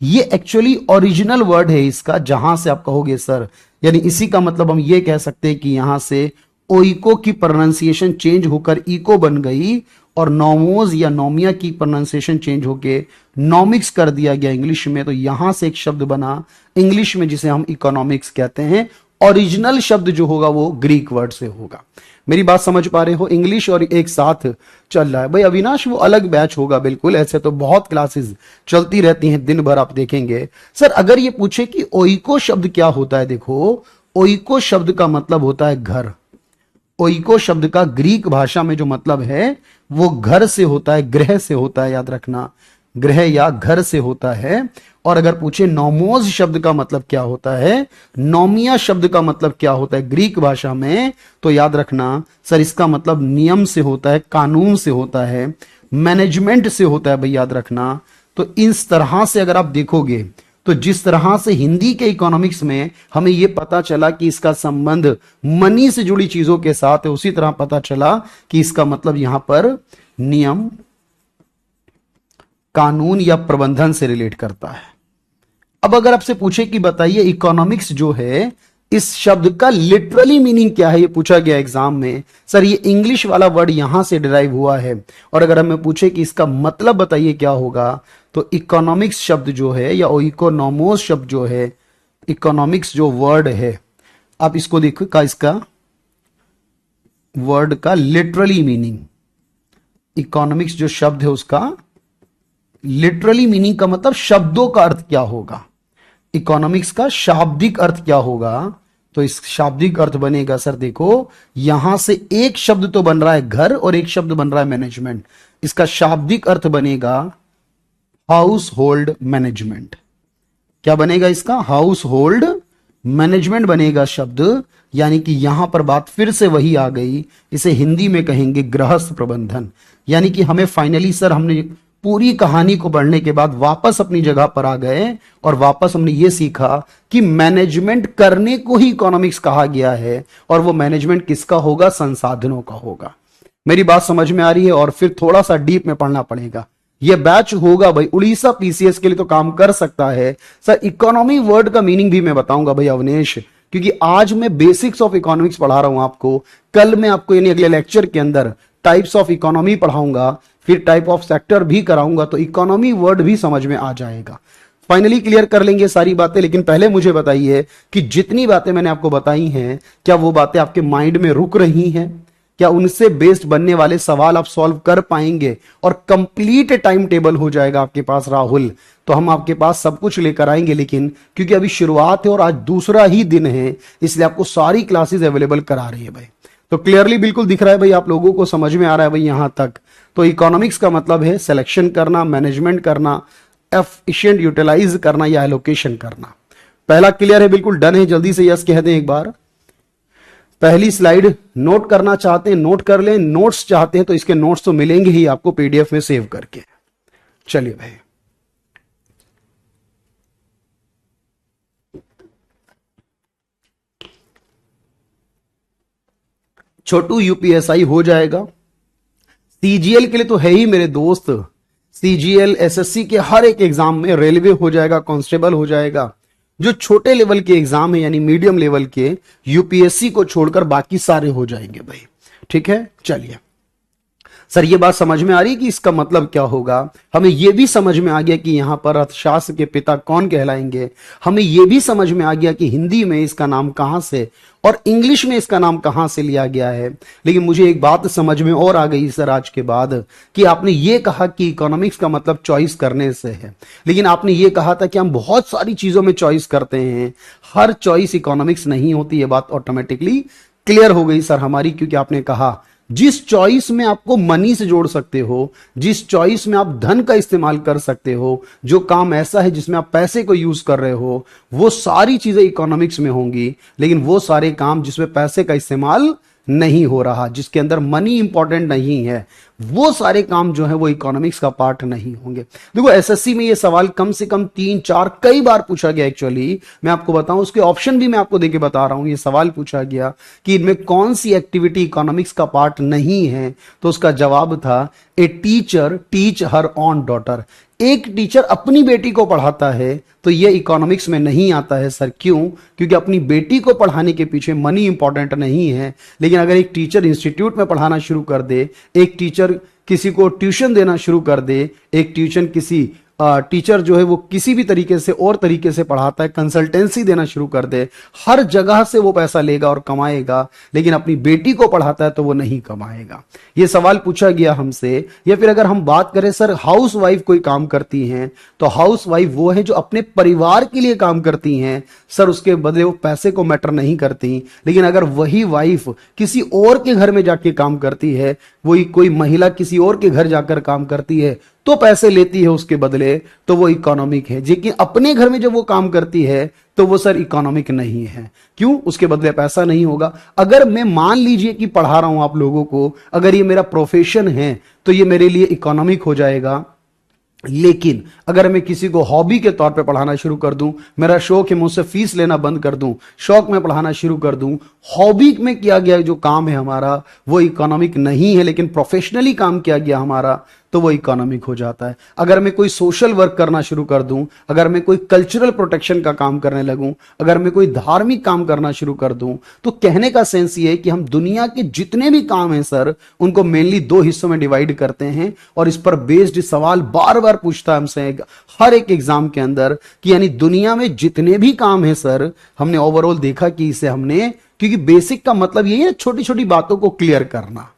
A: ये एक्चुअली ओरिजिनल वर्ड है इसका, जहां से आप कहोगे सर, यानी इसी का मतलब हम ये कह सकते हैं कि यहां से ओइको की प्रोनाउंसिएशन चेंज होकर इको बन गई और नोमोज या नोमिया की प्रोनाउंसिएशन चेंज होकर नॉमिक्स कर दिया गया इंग्लिश में। तो यहां से एक शब्द बना इंग्लिश में जिसे हम इकोनॉमिक्स कहते हैं। ओरिजिनल शब्द जो होगा वो ग्रीक वर्ड से होगा। मेरी बात समझ पा रहे हो? इंग्लिश और एक साथ चल रहा है भाई। अविनाश वो अलग बैच होगा बिल्कुल, ऐसे तो बहुत क्लासेस चलती रहती हैं दिन भर, आप देखेंगे। सर अगर ये पूछे कि ओइको शब्द क्या होता है, देखो ओइको शब्द का मतलब होता है घर। ओइको शब्द का ग्रीक भाषा में जो मतलब है वो घर से होता है, ग्रह से होता है, याद रखना, ग्रह या घर से होता है। और अगर पूछे नोमोज शब्द का मतलब क्या होता है, नोमिया शब्द का मतलब क्या होता है ग्रीक भाषा में, तो याद रखना सर इसका मतलब नियम से होता है, कानून से होता है, मैनेजमेंट से होता है भाई, याद रखना। तो इस तरह से अगर आप देखोगे तो जिस तरह से हिंदी के इकोनॉमिक्स में हमें यह पता चला कि इसका संबंध मनी से जुड़ी चीजों के साथ है, उसी तरह पता चला कि इसका मतलब यहां पर नियम, कानून या प्रबंधन से रिलेट करता है। अब अगर आपसे पूछे कि बताइए इकोनॉमिक्स जो है इस शब्द का लिटरली मीनिंग क्या है, ये पूछा गया एग्जाम में, सर ये इंग्लिश वाला वर्ड यहां से डिराइव हुआ है, और अगर हमें पूछे कि इसका मतलब बताइए क्या होगा, तो इकोनॉमिक्स शब्द जो है या इकोनॉमोस शब्द जो है, इकोनॉमिक्स जो वर्ड है, आप इसको देखो का इसका वर्ड का लिटरली मीनिंग, इकोनॉमिक्स जो शब्द है उसका लिटरली मीनिंग का मतलब शब्दों का अर्थ क्या होगा, इकोनॉमिक्स का शाब्दिक अर्थ क्या होगा, तो इस शाब्दिक अर्थ बनेगा सर देखो यहां से एक शब्द तो बन रहा है घर और एक शब्द बन रहा है मैनेजमेंट, इसका शाब्दिक अर्थ बनेगा हाउस होल्ड मैनेजमेंट। क्या बनेगा इसका? हाउस होल्ड मैनेजमेंट बनेगा शब्द, यानी कि यहां पर बात फिर से वही आ गई, इसे हिंदी में कहेंगे गृहस्थ प्रबंधन। यानी कि हमें फाइनली सर हमने पूरी कहानी को पढ़ने के बाद वापस अपनी जगह पर आ गए और वापस हमने ये सीखा कि मैनेजमेंट करने को ही इकोनॉमिक्स कहा गया है, और वो मैनेजमेंट किसका होगा? संसाधनों का होगा। मेरी बात समझ में आ रही है? और फिर थोड़ा सा डीप में पढ़ना पड़ेगा। ये बैच होगा भाई उड़ीसा पीसीएस के लिए तो काम कर सकता है सर। इकोनॉमी वर्ड का मीनिंग भी मैं बताऊंगा भाई अवनेश, क्योंकि आज मैं बेसिक्स ऑफ इकोनॉमिक्स पढ़ा रहा हूं आपको, कल मैं आपको यानी अगले लेक्चर के अंदर टाइप्स ऑफ इकोनॉमी पढ़ाऊंगा, फिर टाइप ऑफ सेक्टर भी कराऊंगा, तो इकोनॉमी वर्ड भी समझ में आ जाएगा। फाइनली क्लियर कर लेंगे सारी बातें, लेकिन पहले मुझे बताइए कि जितनी बातें मैंने आपको बताई हैं क्या वो बातें आपके माइंड में रुक रही हैं? क्या उनसे बेस्ड बनने वाले सवाल आप सॉल्व कर पाएंगे और कंप्लीट टाइम टेबल हो जाएगा आपके पास राहुल? तो हम आपके पास सब कुछ लेकर आएंगे, लेकिन क्योंकि अभी शुरुआत है और आज दूसरा ही दिन है, इसलिए आपको सारी क्लासेस अवेलेबल करा रही है भाई। तो क्लियरली बिल्कुल दिख रहा है भाई, आप लोगों को समझ में आ रहा है भाई यहां तक? तो इकोनॉमिक्स का मतलब है सिलेक्शन करना, मैनेजमेंट करना, एफिशिएंट यूटिलाइज करना या एलोकेशन करना। पहला क्लियर है, बिल्कुल डन है, जल्दी से यस कह दें एक बार। पहली स्लाइड नोट करना चाहते हैं नोट कर लें, नोट्स चाहते हैं तो इसके नोट्स तो मिलेंगे ही आपको पीडीएफ में सेव करके। चलिए भाई, छोटू यूपीएसआई हो जाएगा, सीजीएल के लिए तो है ही मेरे दोस्त, सीजीएल एसएससी के हर एक एग्जाम में, रेलवे हो जाएगा, कांस्टेबल हो जाएगा। जो छोटे लेवल के एग्जाम है यानी मीडियम लेवल के, यूपीएससी को छोड़कर बाकी सारे हो जाएंगे भाई। ठीक है, चलिए सर ये बात समझ में आ रही है कि इसका मतलब क्या होगा? हमें यह भी समझ में आ गया कि यहां पर अर्थशास्त्र के पिता कौन कहलाएंगे। हमें यह भी समझ में आ गया कि हिंदी में इसका नाम कहां से और इंग्लिश में इसका नाम कहां से लिया गया है। लेकिन मुझे एक बात समझ में और आ गई सर आज के बाद, कि आपने ये कहा कि इकोनॉमिक्स का मतलब चॉइस करने से है, लेकिन आपने ये कहा था कि हम बहुत सारी चीजों में चॉइस करते हैं, हर चॉइस इकोनॉमिक्स नहीं होती। ये बात ऑटोमेटिकली क्लियर हो गई सर हमारी, क्योंकि आपने कहा जिस चॉइस में आपको मनी से जोड़ सकते हो, जिस चॉइस में आप धन का इस्तेमाल कर सकते हो, जो काम ऐसा है जिसमें आप पैसे को यूज कर रहे हो, वो सारी चीजें इकोनॉमिक्स में होंगी। लेकिन वो सारे काम जिसमें पैसे का इस्तेमाल नहीं हो रहा, जिसके अंदर मनी इंपॉर्टेंट नहीं है, वो सारे काम जो है वो इकोनॉमिक्स का पार्ट नहीं होंगे। देखो एसएससी में ये सवाल कम से कम 3-4 कई बार पूछा गया। एक्चुअली मैं आपको बताऊं, उसके ऑप्शन भी मैं आपको देके बता रहा हूं। ये सवाल पूछा गया कि इनमें कौन सी एक्टिविटी इकोनॉमिक्स का पार्ट नहीं है, तो उसका जवाब था a teacher teach her on daughter. एक टीचर अपनी बेटी को पढ़ाता है तो ये इकोनॉमिक्स में नहीं आता है सर। क्यों? क्योंकि अपनी बेटी को पढ़ाने के पीछे मनी इंपॉर्टेंट नहीं है। लेकिन अगर एक टीचर इंस्टीट्यूट में पढ़ाना शुरू कर दे, एक टीचर किसी को ट्यूशन देना शुरू कर दे, एक ट्यूशन किसी टीचर जो है वो किसी भी तरीके से और तरीके से पढ़ाता है, कंसल्टेंसी देना शुरू कर दे, हर जगह से वो पैसा लेगा और कमाएगा, लेकिन अपनी बेटी को पढ़ाता है तो वो नहीं कमाएगा। ये सवाल पूछा गया हमसे। या फिर अगर हम बात करें सर हाउस वाइफ कोई काम करती हैं, तो हाउस वाइफ वो है जो अपने परिवार के लिए काम करती हैं सर, उसके बदले वो पैसे को मैटर नहीं करती। लेकिन अगर वही वाइफ किसी और के घर में जाके काम करती है, वही कोई महिला किसी और के घर जाकर काम करती है तो पैसे लेती है उसके बदले, तो वो इकोनॉमिक है। लेकिन अपने घर में जब वो काम करती है तो वो सर इकोनॉमिक नहीं है। क्यों? उसके बदले पैसा नहीं होगा। अगर मैं मान लीजिए कि पढ़ा रहा हूं आप लोगों को, अगर ये मेरा प्रोफेशन है तो ये मेरे लिए इकोनॉमिक हो जाएगा। लेकिन अगर मैं किसी को हॉबी के तौर पे पढ़ाना शुरू कर दूं, मेरा शौक है, मुझसे फीस लेना बंद कर दूं, शौक में पढ़ाना शुरू कर दूं, हॉबी में किया गया जो काम है हमारा वो इकोनॉमिक नहीं है, लेकिन प्रोफेशनली काम किया गया हमारा, तो वो इकोनॉमिक हो जाता है। अगर मैं कोई सोशल वर्क करना शुरू कर दूं, अगर मैं कोई कल्चरल प्रोटेक्शन का काम करने लगूं, अगर मैं कोई धार्मिक काम करना शुरू कर दूं, तो कहने का सेंस ये है कि हम दुनिया के जितने भी काम हैं सर, उनको मेनली दो हिस्सों में डिवाइड करते हैं। और इस पर बेस्ड सवाल बार बार पूछता है हमसे हर एक एग्जाम के अंदर कि यानी दुनिया में जितने भी काम हैं सर, हमने ओवरऑल देखा कि इसे हमने, क्योंकि बेसिक का मतलब यही है छोटी छोटी बातों को क्लियर करना,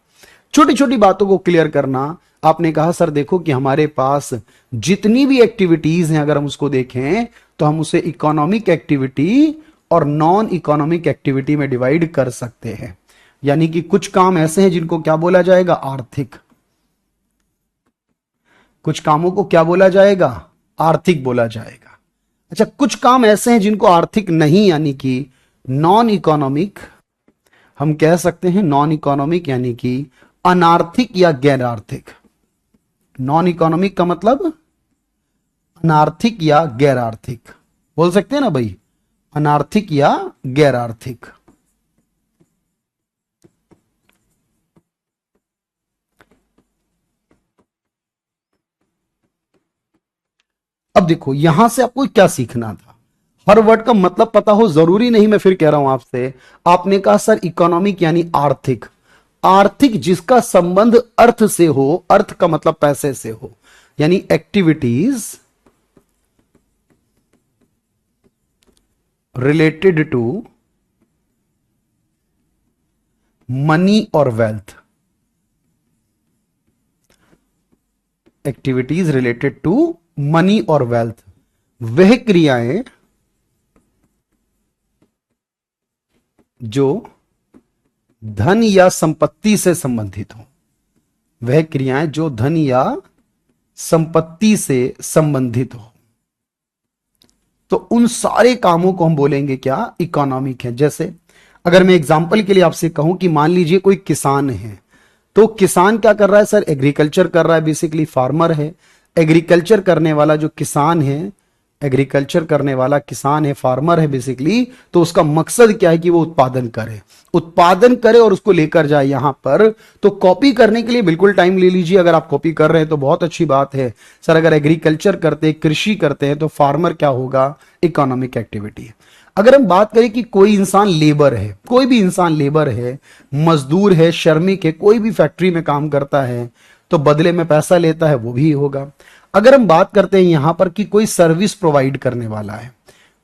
A: छोटी छोटी बातों को क्लियर करना। आपने कहा सर देखो कि हमारे पास जितनी भी एक्टिविटीज हैं अगर हम उसको देखें तो हम उसे इकोनॉमिक एक्टिविटी और नॉन इकोनॉमिक एक्टिविटी में डिवाइड कर सकते हैं। यानी कि कुछ काम ऐसे हैं जिनको क्या बोला जाएगा, आर्थिक। कुछ कामों को क्या बोला जाएगा, आर्थिक बोला जाएगा। अच्छा, कुछ काम ऐसे हैं जिनको आर्थिक नहीं, यानी कि नॉन इकोनॉमिक, हम कह सकते हैं नॉन इकोनॉमिक, यानी कि अनार्थिक या गैर आर्थिक। नॉन इकोनॉमिक का मतलब अनार्थिक या गैर आर्थिक, बोल सकते हैं ना भाई, अनार्थिक या गैर आर्थिक। अब देखो यहां से आपको क्या सीखना था, हर वर्ड का मतलब पता हो जरूरी नहीं, मैं फिर कह रहा हूं आपसे। आपने कहा सर इकोनॉमिक यानी आर्थिक, आर्थिक जिसका संबंध अर्थ से हो, अर्थ का मतलब पैसे से हो, यानी एक्टिविटीज रिलेटेड टू मनी और wealth, activities related to money और वेल्थ, वह क्रियाएं जो धन या संपत्ति से संबंधित हो, वह क्रियाएं जो धन या संपत्ति से संबंधित हो, तो उन सारे कामों को हम बोलेंगे क्या, इकोनॉमिक है। जैसे अगर मैं एग्जांपल के लिए आपसे कहूं कि मान लीजिए कोई किसान है, तो किसान क्या कर रहा है सर, एग्रीकल्चर कर रहा है, बेसिकली फार्मर है। एग्रीकल्चर करने वाला जो किसान है, एग्रीकल्चर करने वाला किसान है, फार्मर है बेसिकली, तो उसका मकसद क्या है कि वो उत्पादन करे, उत्पादन करे और उसको लेकर जाए यहां पर। तो कॉपी करने के लिए बिल्कुल टाइम ले लीजिए, अगर आप कॉपी कर रहे हैं तो बहुत अच्छी बात है सर। अगर एग्रीकल्चर करते हैं, कृषि करते हैं, तो फार्मर क्या होगा, इकोनॉमिक एक्टिविटी। अगर हम बात करें कि कोई इंसान लेबर है, कोई भी इंसान लेबर है, मजदूर है, श्रमिक है, कोई भी फैक्ट्री में काम करता है, तो बदले में पैसा लेता है, वो भी होगा। अगर हम बात करते हैं यहां पर कि कोई सर्विस प्रोवाइड करने वाला है,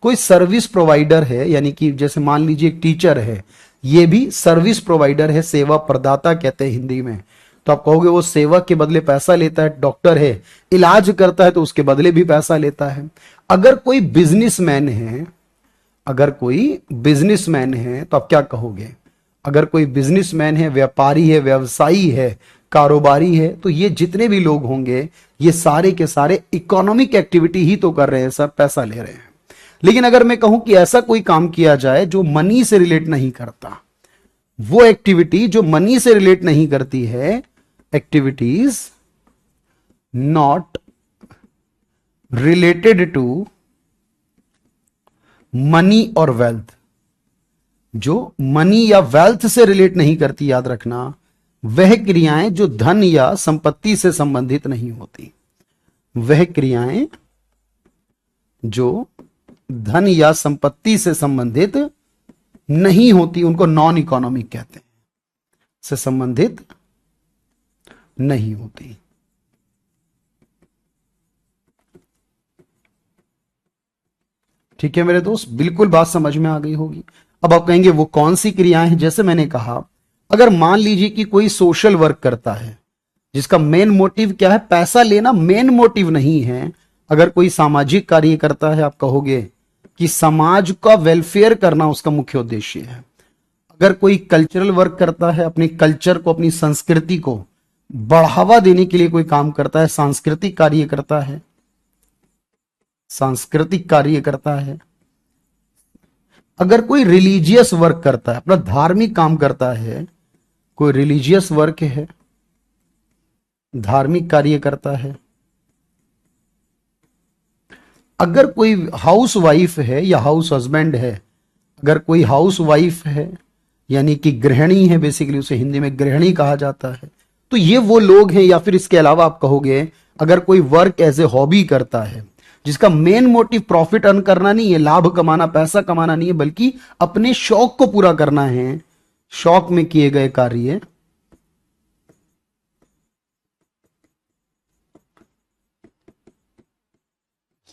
A: कोई सर्विस प्रोवाइडर है, यानी कि जैसे मान लीजिए एक टीचर है, ये भी सर्विस प्रोवाइडर है, सेवा प्रदाता कहते हैं हिंदी में। तो आप कहोगे वो सेवा के बदले पैसा लेता है। डॉक्टर है, इलाज करता है, तो उसके बदले भी पैसा लेता है। अगर कोई बिजनेसमैन है, अगर कोई बिजनेसमैन है, तो आप क्या कहोगे, अगर कोई बिजनेसमैन है, व्यापारी है, व्यवसायी है, कारोबारी है, तो ये जितने भी लोग होंगे ये सारे के सारे इकोनॉमिक एक्टिविटी ही तो कर रहे हैं सर, पैसा ले रहे हैं। लेकिन अगर मैं कहूं कि ऐसा कोई काम किया जाए जो मनी से रिलेट नहीं करता, वो एक्टिविटी जो मनी से रिलेट नहीं करती है, activities not related to money और वेल्थ, जो मनी या वेल्थ से रिलेट नहीं करती, याद रखना, वह क्रियाएं जो धन या संपत्ति से संबंधित नहीं होती, वह क्रियाएं जो धन या संपत्ति से संबंधित नहीं होती, उनको नॉन इकोनॉमिक कहते हैं, से संबंधित नहीं होती। ठीक है मेरे दोस्त, बिल्कुल बात समझ में आ गई होगी। अब आप कहेंगे वो कौन सी क्रियाएं हैं, जैसे मैंने कहा, अगर मान लीजिए कि कोई सोशल वर्क करता है जिसका मेन मोटिव क्या है, पैसा लेना मेन मोटिव नहीं है। अगर कोई सामाजिक कार्य करता है, आप कहोगे कि समाज का वेलफेयर करना उसका मुख्य उद्देश्य है। अगर कोई कल्चरल वर्क करता है, अपने कल्चर को, अपनी संस्कृति को बढ़ावा देने के लिए कोई काम करता है, सांस्कृतिक कार्य करता है, सांस्कृतिक कार्य करता है। अगर कोई रिलीजियस वर्क करता है, अपना धार्मिक काम करता है, कोई रिलीजियस वर्क है, धार्मिक कार्य करता है। अगर कोई हाउस वाइफ है या हाउस हस्बैंड है, अगर कोई हाउस वाइफ है यानी कि गृहिणी है, बेसिकली उसे हिंदी में गृहिणी कहा जाता है, तो ये वो लोग हैं, या फिर इसके अलावा आप कहोगे अगर कोई वर्क एज ए हॉबी करता है जिसका मेन मोटिव प्रॉफिट अर्न करना नहीं है, लाभ कमाना, पैसा कमाना नहीं है, बल्कि अपने शौक को पूरा करना है, शौक में किए गए कार्य,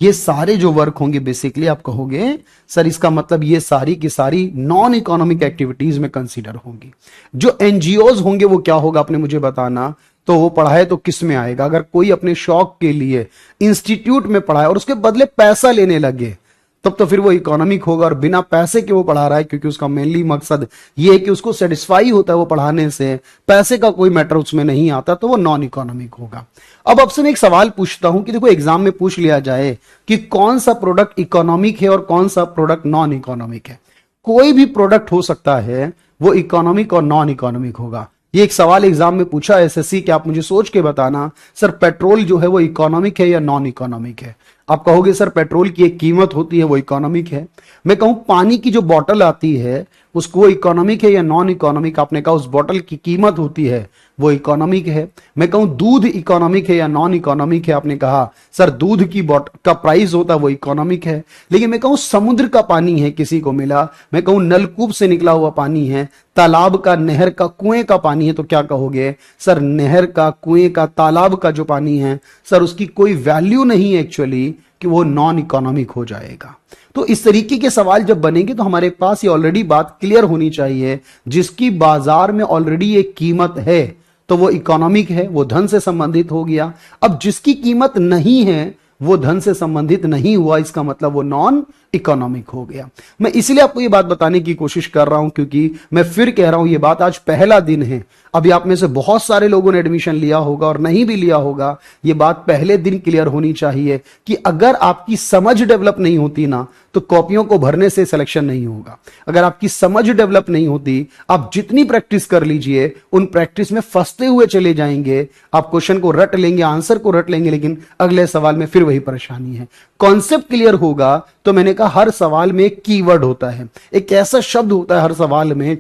A: ये सारे जो वर्क होंगे बेसिकली आप कहोगे सर इसका मतलब ये सारी की सारी नॉन इकोनॉमिक एक्टिविटीज में कंसीडर होंगी। जो एनजीओज होंगे वो क्या होगा आपने मुझे बताना, तो वो पढ़ाए तो किस में आएगा? अगर कोई अपने शौक के लिए इंस्टीट्यूट में पढ़ाए और उसके बदले पैसा लेने लगे तब तो फिर वो इकोनॉमिक होगा, और बिना पैसे के वो पढ़ा रहा है क्योंकि उसका मेनली मकसद ये है कि उसको सेटिस्फाई होता है वो पढ़ाने से, पैसे का कोई मैटर उसमें नहीं आता, तो वो नॉन इकोनॉमिक होगा। अब आपसे मैं एक सवाल पूछता हूं कि देखो एग्जाम में पूछ लिया जाए कि कौन सा प्रोडक्ट इकोनॉमिक है और कौन सा प्रोडक्ट नॉन इकोनॉमिक है। कोई भी प्रोडक्ट हो सकता है वो इकोनॉमिक और नॉन इकोनॉमिक होगा। ये एक सवाल एग्जाम में पूछा एसएससी कि आप मुझे सोच के बताना सर पेट्रोल जो है वो इकोनॉमिक है या नॉन इकोनॉमिक है। आप कहोगे सर पेट्रोल की एक कीमत होती है वो इकोनॉमिक है। मैं कहूं पानी की जो बोतल आती है उसको वो इकोनॉमिक है या नॉन इकोनॉमिक, आपने कहा उस बोतल की कीमत होती है वो इकोनॉमिक है। मैं कहूं दूध इकोनॉमिक है या नॉन इकोनॉमिक है, आपने कहा सर दूध की बोतल का प्राइस होता है वो इकोनॉमिक है। लेकिन मैं कहूं समुद्र का पानी है किसी को मिला, मैं कहूं नलकूप से निकला हुआ पानी है, तालाब का, नहर का, कुएं का पानी है, तो क्या कहोगे सर नहर का, कुएं का, तालाब का जो पानी है सर उसकी कोई वैल्यू नहीं है एक्चुअली, कि वो नॉन इकोनॉमिक हो जाएगा। तो इस तरीके के सवाल जब बनेंगे तो हमारे पास ये ऑलरेडी बात क्लियर होनी चाहिए, जिसकी बाजार में ऑलरेडी एक कीमत है तो वो इकोनॉमिक है, वो धन से संबंधित हो गया। अब जिसकी कीमत नहीं है वो धन से संबंधित नहीं हुआ, इसका मतलब वो नॉन इकोनॉमिक हो गया। मैं इसलिए आपको ये बात बताने की कोशिश कर रहा हूं क्योंकि मैं फिर कह रहा हूं ये बात आज पहला दिन है। अभी आप में से बहुत सारे लोगों ने एडमिशन लिया होगा और नहीं भी लिया होगा, ये बात पहले दिन क्लियर होनी चाहिए कि अगर आपकी समझ डेवलप नहीं होती ना तो कॉपियों को भरने से सिलेक्शन नहीं होगा। अगर आपकी समझ डेवलप नहीं होती, आप जितनी प्रैक्टिस कर लीजिए उन प्रैक्टिस में फंसते हुए चले जाएंगे। आप क्वेश्चन को रट लेंगे, आंसर को रट लेंगे, लेकिन अगले सवाल में फिर वही परेशानी है। कॉन्सेप्ट क्लियर होगा तो मैंने कहा हर सवाल में एक कीवर्ड होता है, एक ऐसा शब्द होता है हर सवाल में,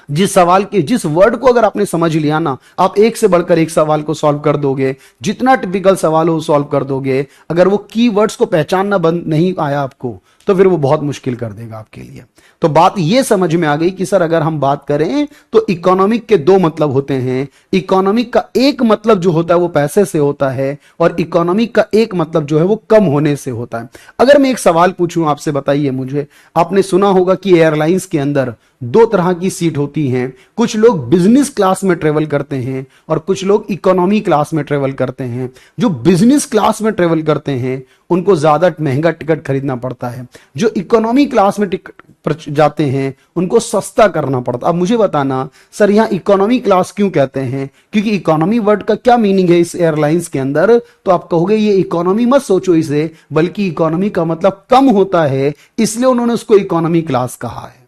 A: जिस सवाल के जिस वर्ड को अगर आपने समझ लिया ना, आप एक से बढ़कर एक सवाल को सॉल्व कर दोगे। जितना टिपिकल सवाल हो सॉल्व कर दोगे। अगर वो कीवर्ड्स को पहचानना बंद नहीं आया आपको तो फिर वो बहुत मुश्किल कर देगा आपके लिए। तो बात ये समझ में आ गई कि सर अगर हम बात करें तो इकोनॉमिक के दो मतलब होते हैं। इकोनॉमिक का एक मतलब जो होता है वो पैसे से होता है, और इकोनॉमिक का एक मतलब जो है वो कम होने से होता है। अगर मैं एक सवाल पूछूं आपसे, बताइए मुझे, आपने सुना होगा कि एयरलाइंस के अंदर दो तरह की सीट होती हैं। कुछ लोग बिजनेस क्लास में ट्रेवल करते हैं और कुछ लोग इकोनॉमी क्लास में ट्रेवल करते हैं। जो बिजनेस क्लास में ट्रेवल करते हैं उनको ज्यादा महंगा टिकट खरीदना पड़ता है, जो इकोनॉमी क्लास में टिकट पर जाते हैं उनको सस्ता करना पड़ता। अब मुझे बताना सर यहां इकोनॉमी क्लास क्यों कहते हैं, क्योंकि इकोनॉमी वर्ड का क्या मीनिंग है इस एयरलाइंस के अंदर, तो आप कहोगे ये इकोनॉमी मत सोचो इसे, बल्कि इकोनॉमी का मतलब कम होता है, इसलिए उन्होंने उसको इकोनॉमी क्लास कहा है।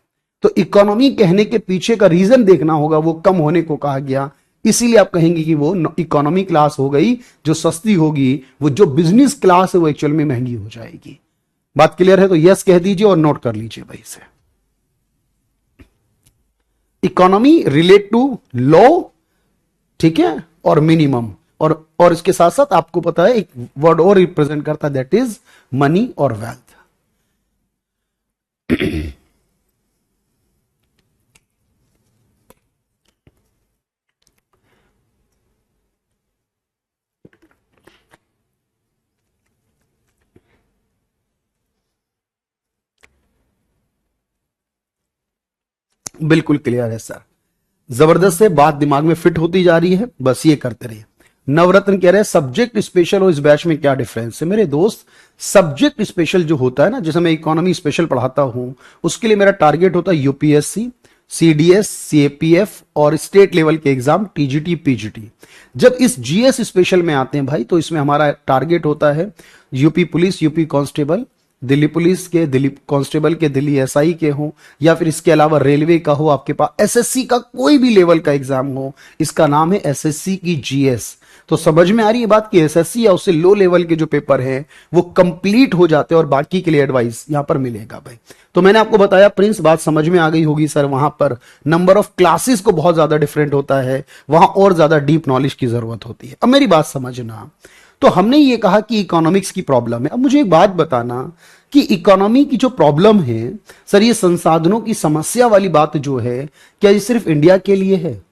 A: तो इकोनॉमी कहने के पीछे का रीजन देखना होगा, वो कम होने को कहा गया, इसीलिए आप कहेंगे कि वो इकोनॉमी क्लास हो गई जो सस्ती होगी, वो जो बिजनेस क्लास है वो एक्चुअल में महंगी हो जाएगी। बात क्लियर है तो यस कह दीजिए और नोट कर लीजिए भाई से। इकोनॉमी रिलेट टू लो, ठीक है, और मिनिमम, और इसके साथ साथ आपको पता है एक वर्ड और रिप्रेजेंट करता है, दैट इज मनी और वेल्थ। बिल्कुल क्लियर है सर, जबरदस्त है, बात दिमाग में फिट होती जा रही है, बस ये करते रहिए। नवरत्न कह रहे हैं सब्जेक्ट स्पेशल और इस बैच में क्या डिफरेंस है। मेरे दोस्त सब्जेक्ट स्पेशल जो होता है ना, जैसे मैं इकोनॉमी स्पेशल पढ़ाता हूं उसके लिए मेरा टारगेट होता है यूपीएससी, सीडीएस, सीएपीएफ और स्टेट लेवल के एग्जाम टीजीटी, पीजीटी। जब इस जीएस स्पेशल में आते हैं भाई तो इसमें हमारा टारगेट होता है UP police, UP constable, Delhi police के, दिल्ली कांस्टेबल के, दिल्ली एसआई के हो, या फिर इसके अलावा रेलवे का हो, आपके पास एसएससी का कोई भी लेवल का एग्जाम हो, इसका नाम है एसएससी की जीएस। तो समझ में आ रही है बात कि एसएससी या उससे लो लेवल के जो पेपर हैं वो कंप्लीट हो जाते हैं और बाकी के लिए एडवाइस यहां पर मिलेगा भाई। तो मैंने आपको बताया प्रिंस, बात समझ में आ गई होगी सर। वहां पर नंबर ऑफ क्लासेस को बहुत ज्यादा डिफरेंट होता है, वहां और ज्यादा डीप नॉलेज की जरूरत होती है। अब मेरी बात समझना, तो हमने ये कहा कि इकोनॉमिक्स की प्रॉब्लम है। अब मुझे एक बात बताना कि इकोनॉमी की जो प्रॉब्लम है सर, ये संसाधनों की समस्या वाली बात जो है, क्या ये सिर्फ इंडिया के लिए है?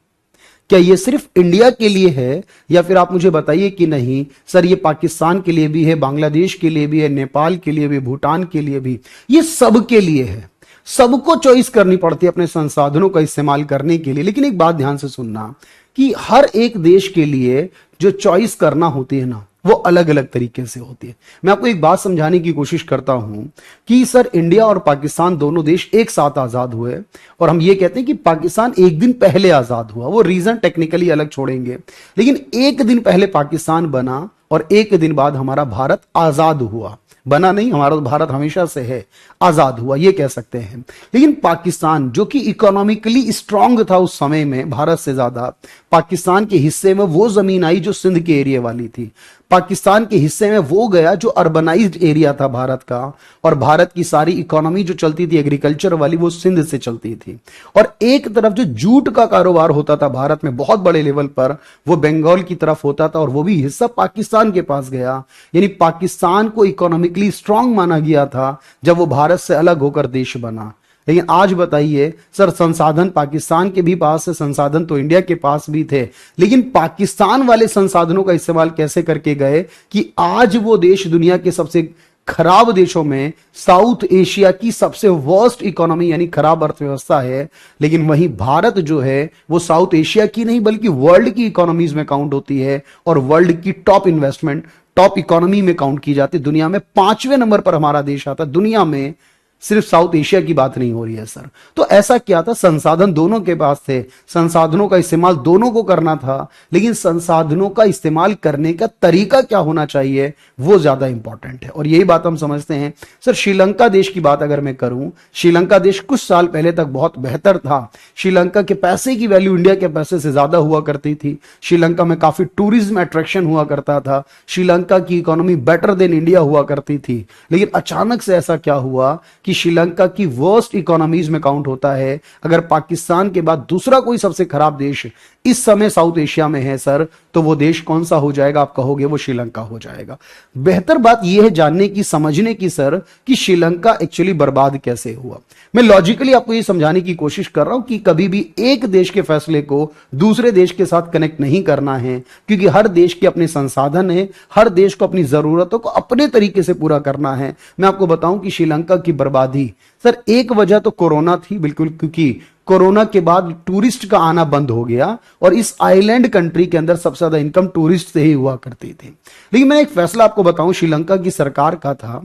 A: क्या ये सिर्फ इंडिया के लिए है, या फिर आप मुझे बताइए कि नहीं सर ये पाकिस्तान के लिए भी है, बांग्लादेश के लिए भी है, नेपाल के लिए भी, भूटान के लिए भी, ये सब के लिए है। सबको चॉइस करनी पड़ती है अपने संसाधनों का इस्तेमाल करने के लिए। लेकिन एक बात ध्यान से सुनना कि हर एक देश के लिए जो चॉइस करना होती है ना, वो अलग अलग तरीके से होती है। मैं आपको एक बात समझाने की कोशिश करता हूं कि सर इंडिया और पाकिस्तान दोनों देश एक साथ आजाद हुए, और हम ये कहते हैं कि पाकिस्तान एक दिन पहले आजाद हुआ। वो रीजन टेक्निकली अलग छोड़ेंगे, लेकिन एक दिन पहले पाकिस्तान बना और एक दिन बाद हमारा भारत आजाद हुआ। बना नहीं, हमारा भारत हमेशा से है, आजाद हुआ ये कह सकते हैं। लेकिन पाकिस्तान जो कि इकोनॉमिकली स्ट्रांग था उस समय में भारत से ज्यादा, पाकिस्तान के हिस्से में वो जमीन आई जो सिंध के एरिया वाली थी। पाकिस्तान के हिस्से में वो गया जो अर्बनाइज्ड एरिया था भारत का, और भारत की सारी इकोनॉमी जो चलती थी एग्रीकल्चर वाली, वो सिंध से चलती थी। और एक तरफ जो जूट का कारोबार होता था भारत में बहुत बड़े लेवल पर, वो बंगाल की तरफ होता था, और वो भी हिस्सा पाकिस्तान के पास गया। यानी पाकिस्तान को इकोनॉमिकली स्ट्रांग माना गया था जब वो भारत से अलग होकर देश बना। लेकिन आज बताइए सर, संसाधन पाकिस्तान के भी पास है, संसाधन तो इंडिया के पास भी थे, लेकिन पाकिस्तान वाले संसाधनों का इस्तेमाल कैसे करके गए कि आज वो देश दुनिया के सबसे खराब देशों में, साउथ एशिया की सबसे वर्स्ट इकोनॉमी यानी खराब अर्थव्यवस्था है। लेकिन वहीं भारत जो है वो साउथ एशिया की नहीं बल्कि वर्ल्ड की इकोनॉमीज में काउंट होती है, और वर्ल्ड की टॉप इन्वेस्टमेंट, टॉप इकोनॉमी में काउंट की जाती है। दुनिया में 5वें नंबर पर हमारा देश आता है दुनिया में, सिर्फ साउथ एशिया की बात नहीं हो रही है सर। तो ऐसा क्या था, संसाधन दोनों के पास थे, संसाधनों का इस्तेमाल दोनों को करना था, लेकिन संसाधनों का इस्तेमाल करने का तरीका क्या होना चाहिए वो ज्यादा इंपॉर्टेंट है। और यही बात हम समझते हैं सर। श्रीलंका देश की बात अगर मैं करूं, श्रीलंका देश कुछ साल पहले तक बहुत बेहतर था। श्रीलंका के पैसे की वैल्यू इंडिया के पैसे से ज्यादा हुआ करती थी। श्रीलंका में काफी टूरिज्म अट्रैक्शन हुआ करता था। श्रीलंका की इकोनॉमी बेटर देन इंडिया हुआ करती थी। लेकिन अचानक से ऐसा क्या हुआ कि श्रीलंका की वर्स्ट इकोनॉमीज में काउंट होता है। अगर पाकिस्तान के बाद दूसरा कोई सबसे खराब देश इस समय साउथ एशिया में है सर, तो वो देश कौन सा हो जाएगा? आप कहोगे वो श्रीलंका हो जाएगा। बेहतर बात यह है जानने की, समझने की सर, कि श्रीलंका एक्चुअली बर्बाद कैसे हुआ। मैं लॉजिकली आपको यह समझाने की कोशिश कर रहा हूं कि कभी भी एक देश के फैसले को दूसरे देश के साथ कनेक्ट नहीं करना है, क्योंकि हर देश के अपने संसाधन है, हर देश को अपनी जरूरतों को अपने तरीके से पूरा करना है। मैं आपको बताऊं कि श्रीलंका की बर्बादी सर, एक वजह तो कोरोना थी बिल्कुल, क्योंकि कोरोना के बाद टूरिस्ट का आना बंद हो गया, और इस आइलैंड कंट्री के अंदर सबसे ज्यादा इनकम टूरिस्ट से ही हुआ करती थी। लेकिन मैं एक फैसला आपको बताऊं श्रीलंका की सरकार का था,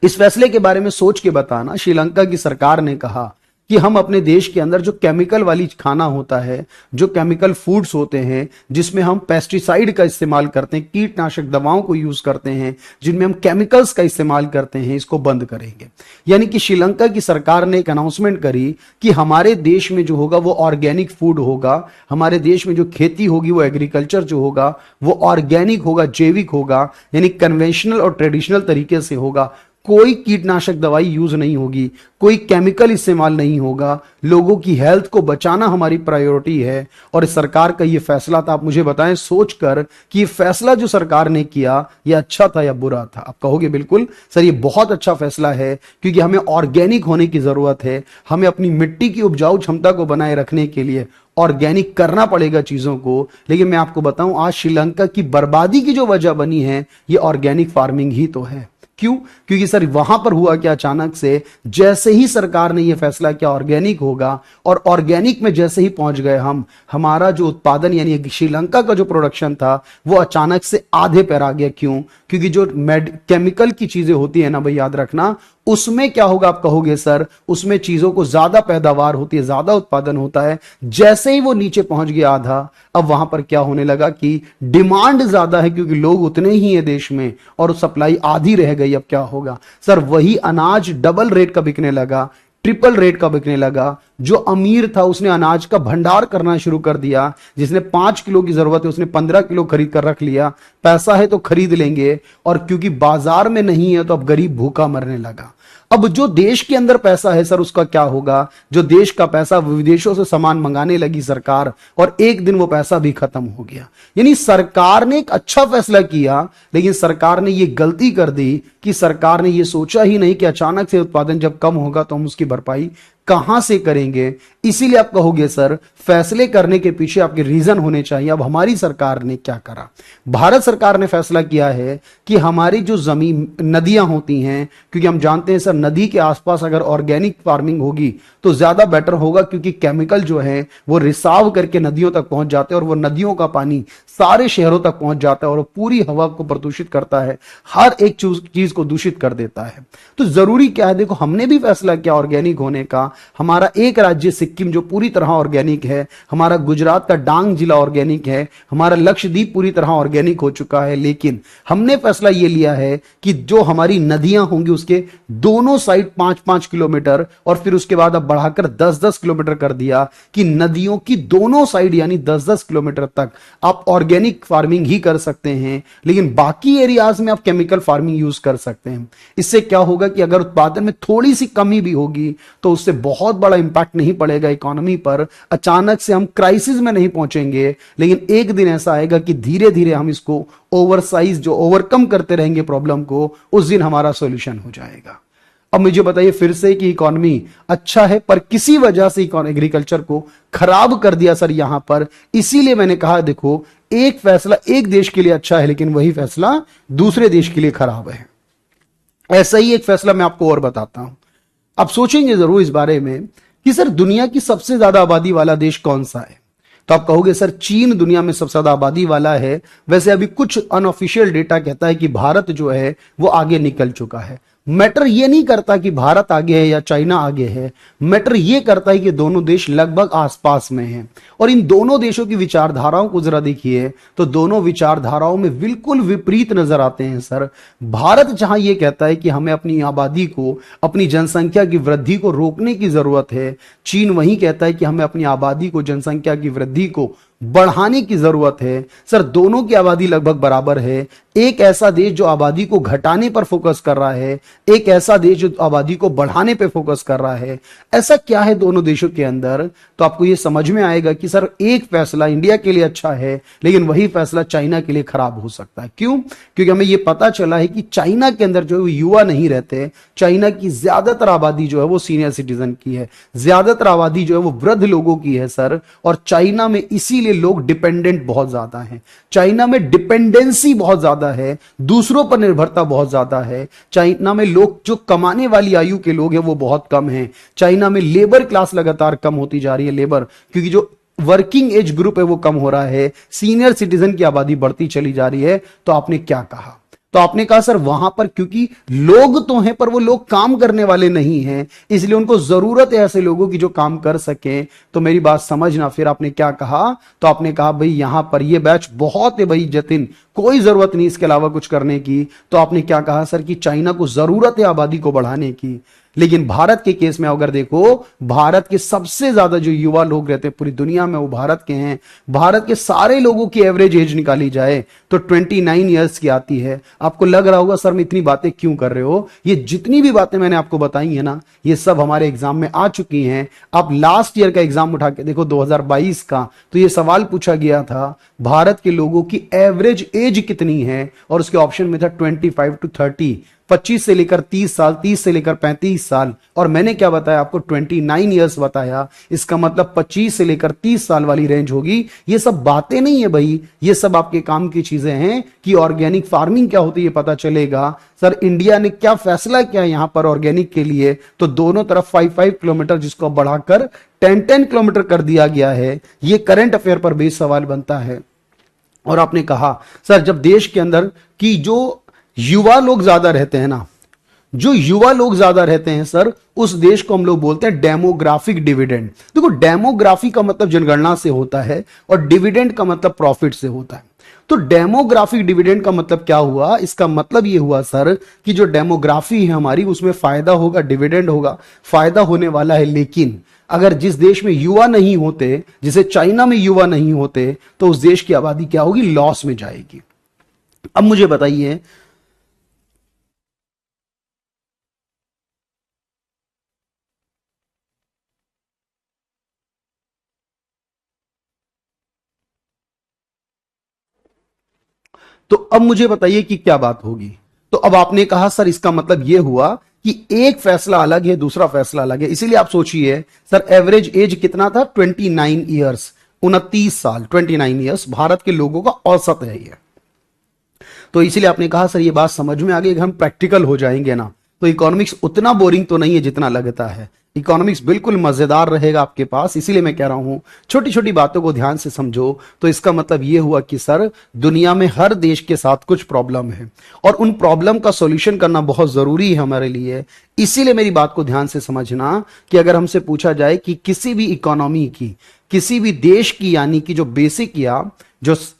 A: इस फैसले के बारे में सोच के बताना। श्रीलंका की सरकार ने कहा कि हम अपने देश के अंदर जो केमिकल वाली खाना होता है, जो केमिकल फूड्स होते हैं, जिसमें हम पेस्टिसाइड का इस्तेमाल करते हैं, कीटनाशक दवाओं को यूज करते हैं, जिनमें हम केमिकल्स का इस्तेमाल करते हैं, इसको बंद करेंगे। यानी कि श्रीलंका की सरकार ने एक अनाउंसमेंट करी कि हमारे देश में जो होगा वो ऑर्गेनिक फूड होगा, हमारे देश में जो खेती होगी वो एग्रीकल्चर जो होगा वो ऑर्गेनिक होगा, जैविक होगा, यानी कन्वेंशनल और ट्रेडिशनल तरीके से होगा। कोई कीटनाशक दवाई यूज नहीं होगी, कोई केमिकल इस्तेमाल नहीं होगा। लोगों की हेल्थ को बचाना हमारी प्रायोरिटी है। और सरकार का ये फैसला था। आप मुझे बताएं सोचकर कि ये फैसला जो सरकार ने किया ये अच्छा था या बुरा था? आप कहोगे बिल्कुल सर ये बहुत अच्छा फैसला है, क्योंकि हमें ऑर्गेनिक होने की जरूरत है। हमें अपनी मिट्टी की उपजाऊ क्षमता को बनाए रखने के लिए ऑर्गेनिक करना पड़ेगा चीजों को। लेकिन मैं आपको बताऊं आज श्रीलंका की बर्बादी की जो वजह बनी है ये ऑर्गेनिक फार्मिंग ही तो है। क्यों? क्योंकि सर वहां पर हुआ क्या, अचानक से जैसे ही सरकार ने यह फैसला किया ऑर्गेनिक होगा, और ऑर्गेनिक में जैसे ही पहुंच गए हम, हमारा जो उत्पादन यानी श्रीलंका का जो प्रोडक्शन था वो अचानक से आधे पर आ गया। क्यों? क्योंकि जो केमिकल की चीजें होती है ना भाई, याद रखना, उसमें क्या होगा? आप कहोगे सर उसमें चीजों को ज्यादा पैदावार होती है, ज्यादा उत्पादन होता है। जैसे ही वो नीचे पहुंच गया आधा, अब वहां पर क्या होने लगा कि डिमांड ज्यादा है, क्योंकि लोग उतने ही है देश में, और सप्लाई आधी रह गई। अब क्या होगा सर? वही अनाज डबल रेट का बिकने लगा। ट्रिपल रेट का बिकने लगा। जो अमीर था उसने अनाज का भंडार करना शुरू कर दिया, जिसने 5 किलो की जरूरत है उसने 15 किलो खरीद कर रख लिया। पैसा है तो खरीद लेंगे, और क्योंकि बाजार में नहीं है तो अब गरीब भूखा मरने लगा। अब जो देश के अंदर पैसा है सर, उसका क्या होगा? जो देश का पैसा, विदेशों से सामान मंगाने लगी सरकार, और एक दिन वो पैसा भी खत्म हो गया। यानी सरकार ने एक अच्छा फैसला किया, लेकिन सरकार ने ये गलती कर दी कि सरकार ने ये सोचा ही नहीं कि अचानक से उत्पादन जब कम होगा तो हम उसकी भरपाई कहां से करेंगे। इसीलिए आप कहोगे सर, फैसले करने के पीछे आपके रीजन होने चाहिए। अब हमारी सरकार ने क्या करा? भारत सरकार ने फैसला किया है कि हमारी जो जमीन, नदियां होती हैं, क्योंकि हम जानते हैं सर नदी के आसपास अगर ऑर्गेनिक फार्मिंग होगी तो ज्यादा बेटर होगा, क्योंकि केमिकल जो है वो रिसाव करके नदियों तक पहुंच जाते हैं, और वो नदियों का पानी सारे शहरों तक पहुंच जाता है, और वो पूरी हवा को प्रदूषित करता है, हर एक चीज को दूषित कर देता है। तो जरूरी क्या है, देखो हमने भी फैसला किया ऑर्गेनिक होने का। हमारा एक राज्य सिक्किम जो पूरी तरह ऑर्गेनिक है, हमारा गुजरात का डांग जिला ऑर्गेनिक है, हमारा लक्षद्वीप पूरी तरह ऑर्गेनिक हो चुका है। लेकिन हमने फैसला यह लिया है कि जो हमारी नदियां होंगी उसके दोनों साइड 5-5 किलोमीटर, और फिर उसके बाद अब बढ़ाकर 10-10 किलोमीटर कर दिया कि नदियों की दोनों साइड यानी 10-10 किलोमीटर तक आप ऑर्गेनिक फार्मिंग ही कर सकते हैं, लेकिन बाकी एरियाज में आप केमिकल फार्मिंग यूज कर सकते हैं। इससे क्या होगा कि अगर उत्पादन में थोड़ी सी कमी भी होगी तो उससे बहुत बड़ा इंपैक्ट नहीं पड़ेगा इकोनॉमी पर। अचानक से हम क्राइसिस में नहीं पहुंचेंगे, लेकिन एक दिन ऐसा आएगा कि धीरे धीरे हम इसको ओवरसाइज जो ओवरकम करते रहेंगे प्रॉब्लम को, उस दिन हमारा सॉल्यूशन हो जाएगा। अब मुझे बताइए फिर से कि इकोनॉमी अच्छा है, पर किसी वजह से एग्रीकल्चर को खराब कर दिया सर यहां पर। इसीलिए मैंने कहा देखो, एक फैसला एक देश के लिए अच्छा है, लेकिन वही फैसला दूसरे देश के लिए खराब है। ऐसा ही एक फैसला मैं आपको और बताता हूं। आप सोचेंगे जरूर इस बारे में कि सर दुनिया की सबसे ज्यादा आबादी वाला देश कौन सा है? तो आप कहोगे सर चीन दुनिया में सबसे ज्यादा आबादी वाला है। वैसे अभी कुछ अनऑफिशियल डेटा कहता है कि भारत जो है वो आगे निकल चुका है। मैटर ये नहीं करता कि भारत आगे है या चाइना आगे है, मैटर ये करता है कि दोनों देश लगभग आसपास में हैं। और इन दोनों देशों की विचारधाराओं को जरा देखिए तो दोनों विचारधाराओं में बिल्कुल विपरीत नजर आते हैं सर। भारत जहां ये कहता है कि हमें अपनी आबादी को, अपनी जनसंख्या की वृद्धि को रोकने की जरूरत है, चीन वहीं कहता है कि हमें अपनी आबादी को, जनसंख्या की वृद्धि को बढ़ाने की जरूरत है। सर दोनों की आबादी लगभग बराबर है। एक ऐसा देश जो आबादी को घटाने पर फोकस कर रहा है, एक ऐसा देश जो आबादी को बढ़ाने पर फोकस कर रहा है। ऐसा क्या है दोनों देशों के अंदर? तो आपको यह समझ में आएगा कि सर एक फैसला इंडिया के लिए अच्छा है, लेकिन वही फैसला चाइना के लिए खराब हो सकता है। क्यों? क्योंकि हमें यह पता चला है कि चाइना के अंदर जो युवा नहीं रहते, चाइना की ज्यादातर आबादी जो है वो सीनियर सिटीजन की है, ज्यादातर आबादी जो है वो वृद्ध लोगों की है सर। और चाइना में इसीलिए लोग डिपेंडेंट बहुत ज्यादा हैं। चाइना में डिपेंडेंसी बहुत ज्यादा है, दूसरों पर निर्भरता बहुत ज्यादा है। चाइना में लोग जो कमाने वाली आयु के लोग हैं वो बहुत कम हैं। चाइना में लेबर क्लास लगातार कम होती जा रही है, लेबर, क्योंकि जो वर्किंग एज ग्रुप है वो कम हो रहा है, सीनियर सिटीजन की आबादी बढ़ती चली जा रही है। तो आपने क्या कहा? तो आपने कहा सर वहां पर क्योंकि लोग तो हैं पर वो लोग काम करने वाले नहीं हैं, इसलिए उनको जरूरत है ऐसे लोगों की जो काम कर सकें। तो मेरी बात समझना, फिर आपने क्या कहा? तो आपने कहा भाई यहां पर ये बैच बहुत है भाई जतिन, कोई जरूरत नहीं इसके अलावा कुछ करने की। तो आपने क्या कहा सर? कि चाइना को जरूरत है आबादी को बढ़ाने की। लेकिन भारत के केस में अगर देखो, भारत के सबसे ज्यादा जो युवा लोग रहते हैं पूरी दुनिया में वो भारत के हैं। भारत के सारे लोगों की एवरेज एज निकाली जाए तो 29 ईयर्स की आती है। आपको लग रहा होगा सर मैं इतनी बातें क्यों कर रहे हो? ये जितनी भी बातें मैंने आपको बताई है ना, ये सब हमारे एग्जाम में आ चुकी हैं। आप लास्ट ईयर का एग्जाम उठा के देखो 2022 का, तो ये सवाल पूछा गया था भारत के लोगों की एवरेज एज कितनी है, और उसके ऑप्शन में था 25 to 30, 25 से लेकर 30 साल, 30 से लेकर 35 साल। और मैंने क्या बताया आपको? 29 ईयर्स बताया। इसका मतलब 25 से लेकर 30 साल वाली रेंज होगी। ये सब बातें नहीं है भाई, ये सब आपके काम की चीजें हैं कि ऑर्गेनिक फार्मिंग क्या होती है पता चलेगा। सर इंडिया ने क्या फैसला किया यहां पर ऑर्गेनिक के लिए? तो दोनों तरफ 5-5 किलोमीटर जिसको बढ़ाकर 10-10 किलोमीटर कर दिया गया है। ये करंट अफेयर पर बेस सवाल बनता है। और आपने कहा सर जब देश के अंदर की जो युवा लोग ज्यादा रहते हैं ना, जो युवा लोग ज्यादा रहते हैं सर, उस देश को हम लोग बोलते हैं डेमोग्राफिक डिविडेंड। देखो डेमोग्राफी का मतलब जनगणना से होता है और डिविडेंड का मतलब प्रॉफिट से होता है। तो डेमोग्राफिक डिविडेंड का मतलब क्या हुआ? इसका मतलब ये हुआ सर कि जो डेमोग्राफी है हमारी उसमें फायदा होगा, डिविडेंड होगा, फायदा होने वाला है। लेकिन अगर जिस देश में युवा नहीं होते, जैसे चाइना में युवा नहीं होते, तो उस देश की आबादी क्या होगी? लॉस में जाएगी। अब मुझे बताइए, तो अब मुझे बताइए कि क्या बात होगी? तो अब आपने कहा सर इसका मतलब यह हुआ कि एक फैसला अलग है, दूसरा फैसला अलग है। इसीलिए आप सोचिए सर, एवरेज एज कितना था? 29 ईयर्स, 29 साल, 29 ईयर्स भारत के लोगों का औसत है ये। तो इसीलिए आपने कहा सर ये बात समझ में आ गई। अगर हम प्रैक्टिकल हो जाएंगे ना, तो इकोनॉमिक्स उतना बोरिंग तो नहीं है जितना लगता है। इकोनॉमिक्स बिल्कुल मजेदार रहेगा आपके पास। इसीलिए मैं कह रहा हूं छोटी छोटी बातों को ध्यान से समझो। तो इसका मतलब यह हुआ कि सर दुनिया में हर देश के साथ कुछ प्रॉब्लम है और उन प्रॉब्लम का सॉल्यूशन करना बहुत जरूरी है हमारे लिए। इसीलिए मेरी बात को ध्यान से समझना कि अगर हमसे पूछा जाए कि किसी भी इकोनॉमी की, किसी भी देश की, यानी कि जो बेसिक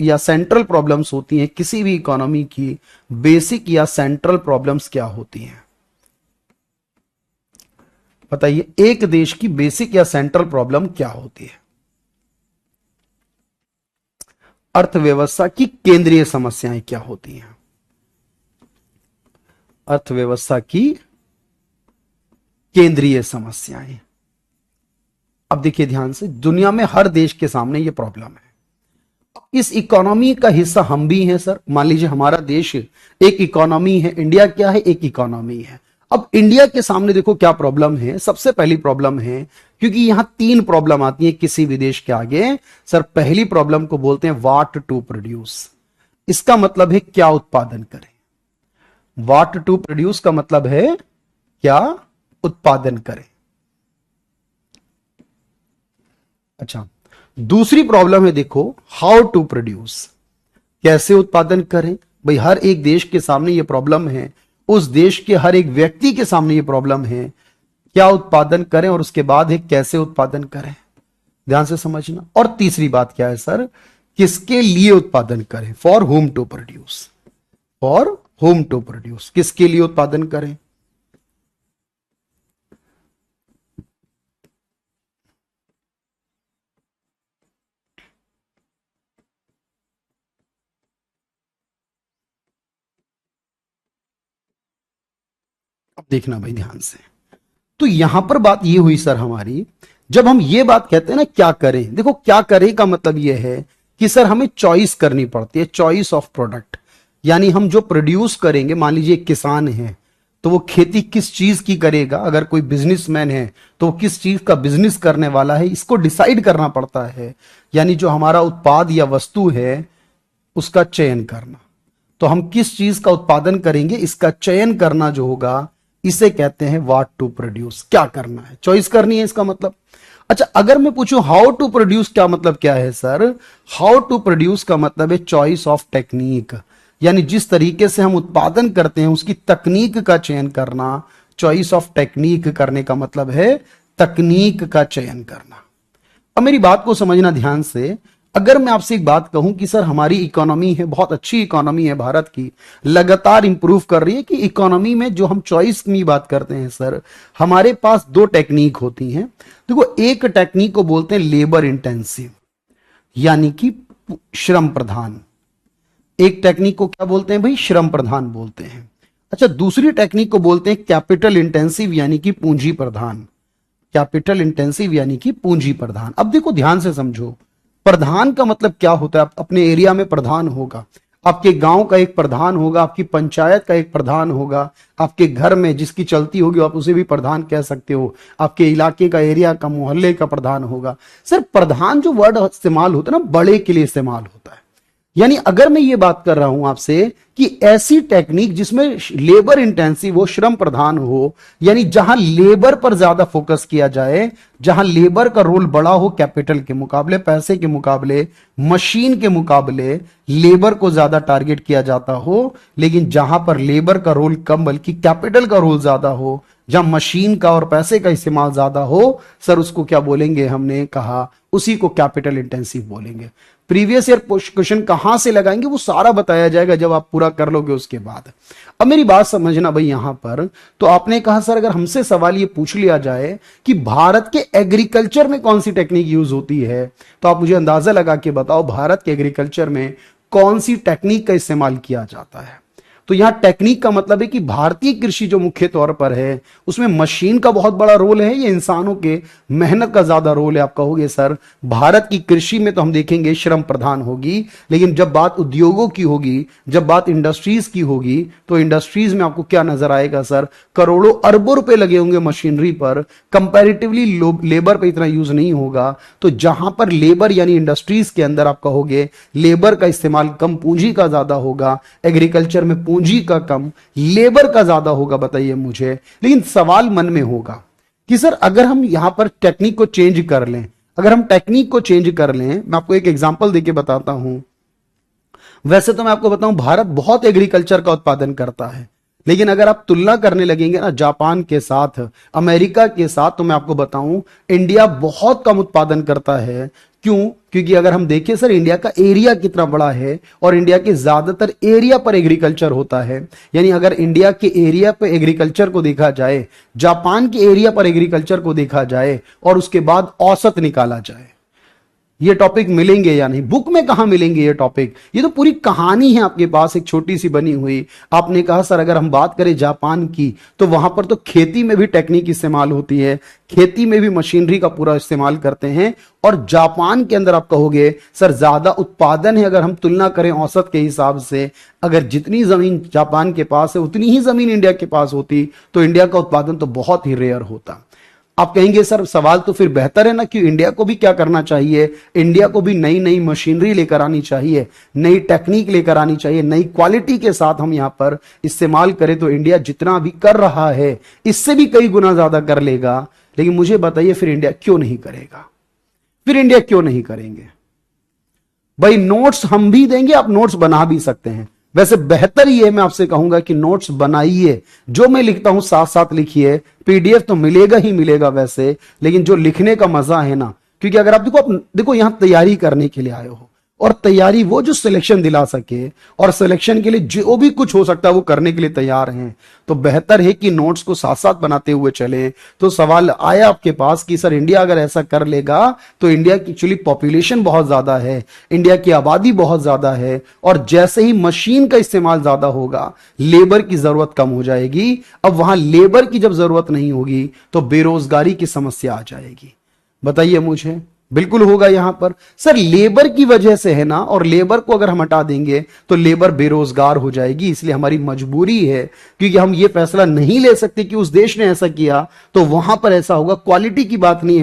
A: या सेंट्रल प्रॉब्लम्स होती हैं किसी भी इकोनॉमी की, बेसिक या सेंट्रल प्रॉब्लम्स क्या होती हैं? बताइए, एक देश की बेसिक या सेंट्रल प्रॉब्लम क्या होती है? अर्थव्यवस्था की केंद्रीय समस्याएं क्या होती हैं? अर्थव्यवस्था की केंद्रीय समस्याएं। अब देखिए ध्यान से, दुनिया में हर देश के सामने यह प्रॉब्लम है। इस इकोनॉमी का हिस्सा हम भी हैं सर। मान लीजिए हमारा देश एक इकोनॉमी है, इंडिया क्या है? एक इकोनॉमी है। अब इंडिया के सामने देखो क्या प्रॉब्लम है। सबसे पहली प्रॉब्लम है, क्योंकि यहां तीन प्रॉब्लम आती है किसी भी देश के आगे सर। पहली प्रॉब्लम को बोलते हैं व्हाट टू प्रोड्यूस। इसका मतलब है क्या उत्पादन करें। व्हाट टू प्रोड्यूस का मतलब है क्या उत्पादन करें। अच्छा, दूसरी प्रॉब्लम है देखो, हाउ टू प्रोड्यूस, कैसे उत्पादन करें। भाई हर एक देश के सामने यह प्रॉब्लम है, उस देश के हर एक व्यक्ति के सामने यह प्रॉब्लम है, क्या उत्पादन करें, और उसके बाद है कैसे उत्पादन करें। ध्यान से समझना। और तीसरी बात क्या है सर? किसके लिए उत्पादन करें, for home to produce. For home to produce, किसके लिए उत्पादन करें। अब देखना भाई ध्यान से। तो यहां पर बात ये हुई सर हमारी, जब हम ये बात कहते हैं ना क्या करें, देखो क्या करें का मतलब ये है कि सर हमें चॉइस करनी पड़ती है, चॉइस ऑफ प्रोडक्ट। यानी हम जो प्रोड्यूस करेंगे, मान लीजिए एक किसान है तो वो खेती किस चीज की करेगा। अगर कोई बिजनेसमैन है तो वो किस चीज का बिजनेस करने वाला है, इसको डिसाइड करना पड़ता है। यानी जो हमारा उत्पाद या वस्तु है उसका चयन करना। तो हम किस चीज का उत्पादन करेंगे इसका चयन करना जो होगा, इसे कहते हैं व्हाट टू प्रोड्यूस। क्या करना है, चॉइस करनी है इसका मतलब। अच्छा, अगर मैं पूछूं हाउ टू प्रोड्यूस क्या मतलब क्या है सर? हाउ टू प्रोड्यूस का मतलब है चॉइस ऑफ टेक्निक। यानी जिस तरीके से हम उत्पादन करते हैं उसकी तकनीक का चयन करना। चॉइस ऑफ टेक्निक करने का मतलब है तकनीक का चयन करना। अब मेरी बात को समझना ध्यान से। अगर मैं आपसे एक बात कहूं कि सर हमारी इकोनॉमी है, बहुत अच्छी इकोनॉमी है भारत की, लगातार इंप्रूव कर रही है, कि इकोनॉमी में जो हम चॉइस की बात करते हैं सर, हमारे पास दो टेक्निक होती हैं। देखो, एक टेक्निक को बोलते हैं लेबर इंटेंसिव, यानी कि श्रम प्रधान। एक टेक्निक को क्या बोलते हैं भाई? श्रम प्रधान बोलते हैं। अच्छा, दूसरी टेक्निक को बोलते हैं कैपिटल इंटेंसिव, यानी कि पूंजी प्रधान। कैपिटल इंटेंसिव यानी कि पूंजी प्रधान। अब देखो ध्यान से समझो, प्रधान का मतलब क्या होता है? अपने एरिया में प्रधान होगा, आपके गांव का एक प्रधान होगा, आपकी पंचायत का एक प्रधान होगा, आपके घर में जिसकी चलती होगी आप उसे भी प्रधान कह सकते हो, आपके इलाके का, एरिया का, मोहल्ले का प्रधान होगा। सर प्रधान जो वर्ड इस्तेमाल होता है ना, बड़े के लिए इस्तेमाल होता है। यानी अगर मैं ये बात कर रहा हूं आपसे कि ऐसी टेक्निक जिसमें लेबर इंटेंसिव हो, श्रम प्रधान हो, यानी जहां लेबर पर ज्यादा फोकस किया जाए, जहां लेबर का रोल बड़ा हो कैपिटल के मुकाबले, पैसे के मुकाबले, मशीन के मुकाबले लेबर को ज्यादा टारगेट किया जाता हो, लेकिन जहां पर लेबर का रोल कम बल्कि कैपिटल का रोल ज्यादा हो, जहां मशीन का और पैसे का इस्तेमाल ज्यादा हो, सर उसको क्या बोलेंगे? हमने कहा उसी को कैपिटल इंटेंसिव बोलेंगे। प्रीवियस ईयर क्वेश्चन कहां से लगाएंगे वो सारा बताया जाएगा जब आप पूरा कर लोगे उसके बाद। अब मेरी बात समझना भाई, यहां पर तो आपने कहा सर अगर हमसे सवाल ये पूछ लिया जाए कि भारत के एग्रीकल्चर में कौन सी टेक्निक यूज होती है, तो आप मुझे अंदाजा लगा के बताओ भारत के एग्रीकल्चर में कौन सी टेक्निक का इस्तेमाल किया जाता है। तो यहां टेक्निक का मतलब है कि भारतीय कृषि जो मुख्य तौर पर है उसमें मशीन का बहुत बड़ा रोल है या इंसानों के मेहनत का ज्यादा रोल है। आप कहोगे सर भारत की कृषि में तो हम देखेंगे श्रम प्रधान होगी, लेकिन जब बात उद्योगों की होगी, जब बात इंडस्ट्रीज की होगी, तो इंडस्ट्रीज में आपको क्या नजर आएगा सर, करोड़ों अरबों रुपए लगे होंगे मशीनरी पर, कंपैरेटिवली लेबर पर इतना यूज नहीं होगा। तो जहां पर लेबर यानी इंडस्ट्रीज के अंदर आप कहोगे लेबर का इस्तेमाल कम, पूंजी का ज्यादा होगा, एग्रीकल्चर में पूंजी का कम, लेबर का ज्यादा होगा, बताइए मुझे। लेकिन सवाल मन में होगा कि सर अगर हम यहां पर टेक्निक को चेंज कर लें, अगर हम टेक्निक को चेंज कर लें, मैं आपको एक एग्जांपल देके बताता हूं। वैसे तो मैं आपको बताऊं भारत बहुत एग्रीकल्चर का उत्पादन करता है, लेकिन अगर आप तुलना करने लगेंगे ना जापान के साथ, अमेरिका के साथ, तो मैं आपको बताऊं इंडिया बहुत कम उत्पादन करता है। क्यों? क्योंकि अगर हम देखें सर इंडिया का एरिया कितना बड़ा है और इंडिया के ज्यादातर एरिया पर एग्रीकल्चर होता है। यानी अगर इंडिया के एरिया पर एग्रीकल्चर को देखा जाए, जापान के एरिया पर एग्रीकल्चर को देखा जाए और उसके बाद औसत निकाला जाए, ये टॉपिक मिलेंगे या नहीं? बुक में कहां मिलेंगे ये टॉपिक? ये तो पूरी कहानी है आपके पास एक छोटी सी बनी हुई। आपने कहा सर अगर हम बात करें जापान की, तो वहां पर तो खेती में भी टेक्निक इस्तेमाल होती है, खेती में भी मशीनरी का पूरा इस्तेमाल करते हैं। और जापान के अंदर आप कहोगे सर ज्यादा उत्पादन है, अगर हम तुलना करें औसत के हिसाब से, अगर जितनी जमीन जापान के पास है उतनी ही जमीन इंडिया के पास होती तो इंडिया का उत्पादन तो बहुत ही रेयर होता। आप कहेंगे सर सवाल तो फिर बेहतर है ना कि इंडिया को भी क्या करना चाहिए, इंडिया को भी नई नई मशीनरी लेकर आनी चाहिए, नई टेक्निक लेकर आनी चाहिए, नई क्वालिटी के साथ हम यहां पर इस्तेमाल करें तो इंडिया जितना भी कर रहा है इससे भी कई गुना ज्यादा कर लेगा। लेकिन मुझे बताइए फिर इंडिया क्यों नहीं करेगा? फिर इंडिया क्यों नहीं करेंगे? भाई नोट्स हम भी देंगे, आप नोट्स बना भी सकते हैं। वैसे बेहतर ये मैं आपसे कहूंगा कि नोट्स बनाइए, जो मैं लिखता हूं साथ साथ लिखिए। पीडीएफ तो मिलेगा ही मिलेगा वैसे, लेकिन जो लिखने का मजा है ना, क्योंकि अगर आप देखो यहां तैयारी करने के लिए आए हो, और तैयारी वो जो सिलेक्शन दिला सके, और सिलेक्शन के लिए जो भी कुछ हो सकता है वो करने के लिए तैयार हैं, तो बेहतर है कि नोट्स को साथ साथ बनाते हुए चले। तो सवाल आया आपके पास कि सर इंडिया अगर ऐसा कर लेगा तो इंडिया की एक्चुअली पॉपुलेशन बहुत ज्यादा है, इंडिया की आबादी बहुत ज्यादा है, और जैसे ही मशीन का इस्तेमाल ज्यादा होगा लेबर की जरूरत कम हो जाएगी। अब वहां लेबर की जब जरूरत नहीं होगी तो बेरोजगारी की समस्या आ जाएगी। बताइए मुझे, बिल्कुल होगा यहां पर सर लेबर की वजह से है ना, और लेबर को अगर हम हटा देंगे तो लेबर बेरोजगार हो जाएगी। इसलिए हमारी मजबूरी है, क्योंकि हम ये फैसला नहीं ले सकते कि उस देश ने ऐसा किया तो वहां पर ऐसा होगा। क्वालिटी की बात नहीं है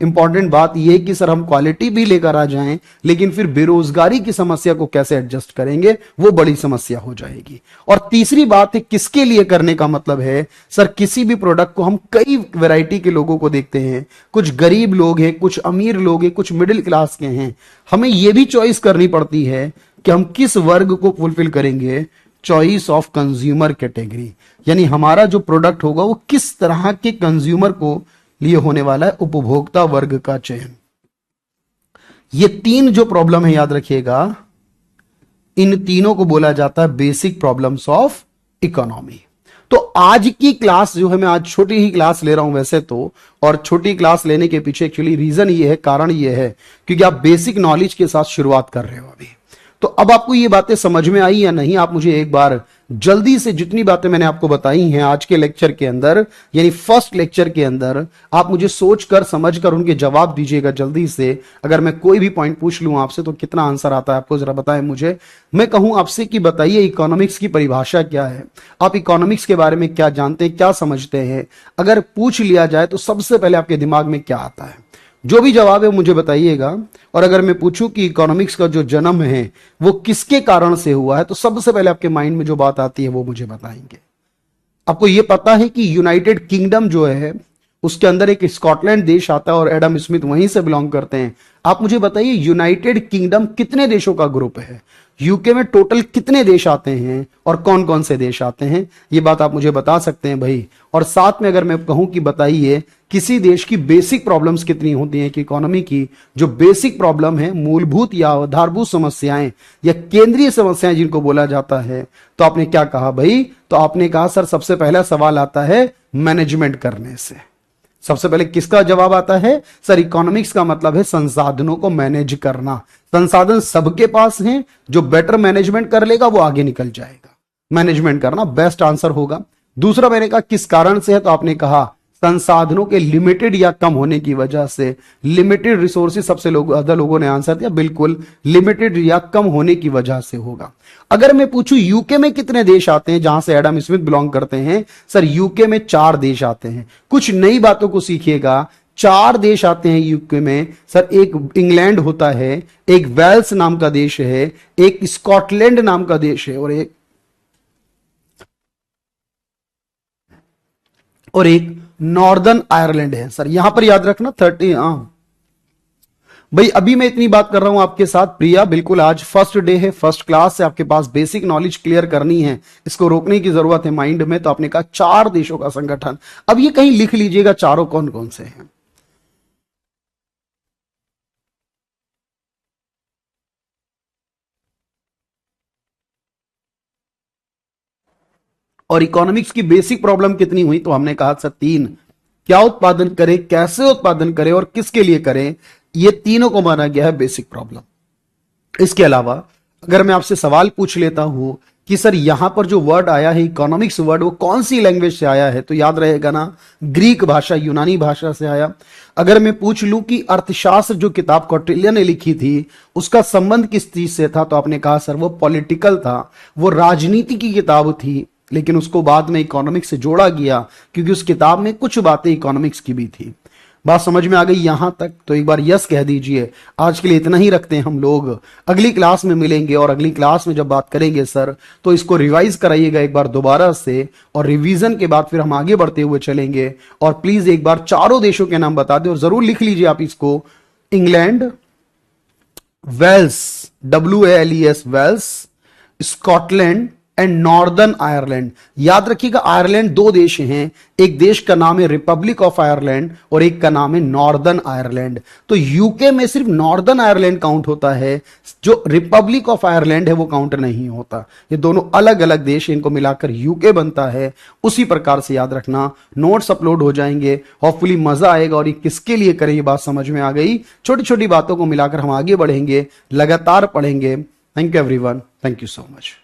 A: इंपॉर्टेंट बात यह है कि सर हम क्वालिटी भी लेकर आ जाएं, लेकिन फिर बेरोजगारी की समस्या को कैसे एडजस्ट करेंगे, वो बड़ी समस्या हो जाएगी। और तीसरी बात है किसके लिए करने का मतलब है सर, किसी भी प्रोडक्ट को हम कई वैरायटी के लोगों को देखते हैं, कुछ गरीब लोग हैं, कुछ अमीर लोग हैं, कुछ मिडिल क्लास के हैं। हमें यह भी चॉइस करनी पड़ती है कि हम किस वर्ग को फुलफिल करेंगे। चॉइस ऑफ कंज्यूमर कैटेगरी, यानी हमारा जो प्रोडक्ट होगा वो किस तरह के कंज्यूमर को लिए होने वाला है, उपभोक्ता वर्ग का चयन। ये तीन जो प्रॉब्लम है याद रखिएगा, इन तीनों को बोला जाता है बेसिक प्रॉब्लम्स ऑफ इकोनॉमी। तो आज की क्लास जो है, मैं आज छोटी ही क्लास ले रहा हूं वैसे तो, और छोटी क्लास लेने के पीछे एक्चुअली रीजन ये है, कारण ये है क्योंकि आप बेसिक नॉलेज के साथ शुरुआत कर रहे हो अभी। तो अब आपको ये बातें समझ में आई या नहीं, आप मुझे एक बार जल्दी से जितनी बातें मैंने आपको बताई हैं आज के लेक्चर के अंदर, यानी फर्स्ट लेक्चर के अंदर, आप मुझे सोचकर समझकर उनके जवाब दीजिएगा जल्दी से। अगर मैं कोई भी पॉइंट पूछ लूं आपसे तो कितना आंसर आता है आपको जरा बताएं मुझे। मैं कहूं आपसे कि बताइए इकोनॉमिक्स की परिभाषा क्या है, आप इकोनॉमिक्स के बारे में क्या जानते हैं, क्या समझते हैं। अगर पूछ लिया जाए तो सबसे पहले आपके दिमाग में क्या आता है? जो भी जवाब है मुझे बताइएगा। और अगर मैं पूछूं कि इकोनॉमिक्स का जो जन्म है वो किसके कारण से हुआ है, तो सबसे पहले आपके माइंड में जो बात आती है वो मुझे बताएंगे। आपको ये पता है कि यूनाइटेड किंगडम जो है उसके अंदर एक स्कॉटलैंड देश आता है और एडम स्मिथ वहीं से बिलोंग करते हैं। आप मुझे बताइए यूनाइटेड किंगडम कितने देशों का ग्रुप है, यूके में टोटल कितने देश आते हैं और कौन कौन से देश आते हैं, ये बात आप मुझे बता सकते हैं भाई। और साथ में अगर मैं कहूं कि बताइए किसी देश की बेसिक प्रॉब्लम्स कितनी होती हैं कि इकोनॉमी की जो बेसिक प्रॉब्लम है, मूलभूत या आधारभूत समस्याएं या केंद्रीय समस्याएं जिनको बोला जाता है, तो आपने क्या कहा भाई? तो आपने कहा सर सबसे पहला सवाल आता है मैनेजमेंट करने से। सबसे पहले किसका जवाब आता है? सर इकोनॉमिक्स का मतलब है संसाधनों को मैनेज करना। संसाधन सबके पास हैं, जो बेटर मैनेजमेंट कर लेगा वो आगे निकल जाएगा। मैनेजमेंट करना बेस्ट आंसर होगा। दूसरा मैंने कहा किस कारण से है, तो आपने कहा संसाधनों के लिमिटेड या कम होने की वजह से। लिमिटेड रिसोर्सेज सबसे ज्यादा लोगों ने आंसर दिया, बिल्कुल लिमिटेड या कम होने की वजह से होगा। अगर मैं पूछूं यूके में कितने देश आते हैं जहां से एडम स्मिथ बिलोंग करते हैं, सर यूके में 4 देश आते हैं। कुछ नई बातों को सीखिएगा, 4 देश आते हैं यूके में। सर एक इंग्लैंड होता है, एक वेल्स नाम का देश है, एक स्कॉटलैंड नाम का देश है, और एक नॉर्दर्न आयरलैंड है। सर यहां पर याद रखना 30। भाई अभी मैं इतनी बात कर रहा हूं आपके साथ प्रिया, बिल्कुल आज फर्स्ट डे है, फर्स्ट क्लास से आपके पास बेसिक नॉलेज क्लियर करनी है, इसको रोकने की जरूरत है माइंड में। तो आपने कहा 4 देशों का संगठन। अब ये कहीं लिख लीजिएगा चारों कौन कौन से हैं। और इकोनॉमिक्स की बेसिक प्रॉब्लम कितनी हुई, तो हमने कहा सर 3। क्या उत्पादन करें, कैसे उत्पादन करें और किसके लिए करें, ये तीनों को माना गया है बेसिक प्रॉब्लम। इसके अलावा अगर मैं आपसे सवाल पूछ लेता हूं कि सर यहां पर जो वर्ड आया है इकोनॉमिक्स वर्ड, वो कौन सी लैंग्वेज से आया है, तो याद रहेगा ना, ग्रीक भाषा, यूनानी भाषा से आया। अगर मैं पूछ लूं कि अर्थशास्त्र जो किताब कौटिल्य ने लिखी थी उसका संबंध किस चीज से था, तो आपने कहा सर वो पॉलिटिकल था, वो राजनीति की किताब थी, लेकिन उसको बाद में इकोनॉमिक्स से जोड़ा गया क्योंकि उस किताब में कुछ बातें इकोनॉमिक्स की भी थी। बात समझ में आ गई यहां तक? तो एक बार यस कह दीजिए। आज के लिए इतना ही रखते हैं हम लोग, अगली क्लास में मिलेंगे और अगली क्लास में जब बात करेंगे सर तो इसको रिवाइज कराइएगा एक बार दोबारा से, और रिवीजन के बाद फिर हम आगे बढ़ते हुए चलेंगे। और प्लीज एक बार चारों देशों के नाम बता दें और जरूर लिख लीजिए आप इसको, England, Wales, WALES Wales, Scotland and Northern Ireland. याद रखिएगा आयरलैंड 2 देश हैं, एक देश का नाम है रिपब्लिक ऑफ आयरलैंड और एक का नाम है नॉर्दर्न आयरलैंड। तो यूके में सिर्फ नॉर्दर्न आयरलैंड काउंट होता है, जो रिपब्लिक ऑफ आयरलैंड है वो काउंट नहीं होता। ये दोनों अलग अलग देश, इनको मिलाकर यूके बनता है। उसी प्रकार से याद रखना, नोट्स अपलोड हो जाएंगे, होपफुली मजा आएगा। और ये किसके लिए करें ये बात समझ में आ गई। छोटी छोटी बातों को मिलाकर हम आगे बढ़ेंगे, लगातार पढ़ेंगे। Thank you everyone, thank you so much.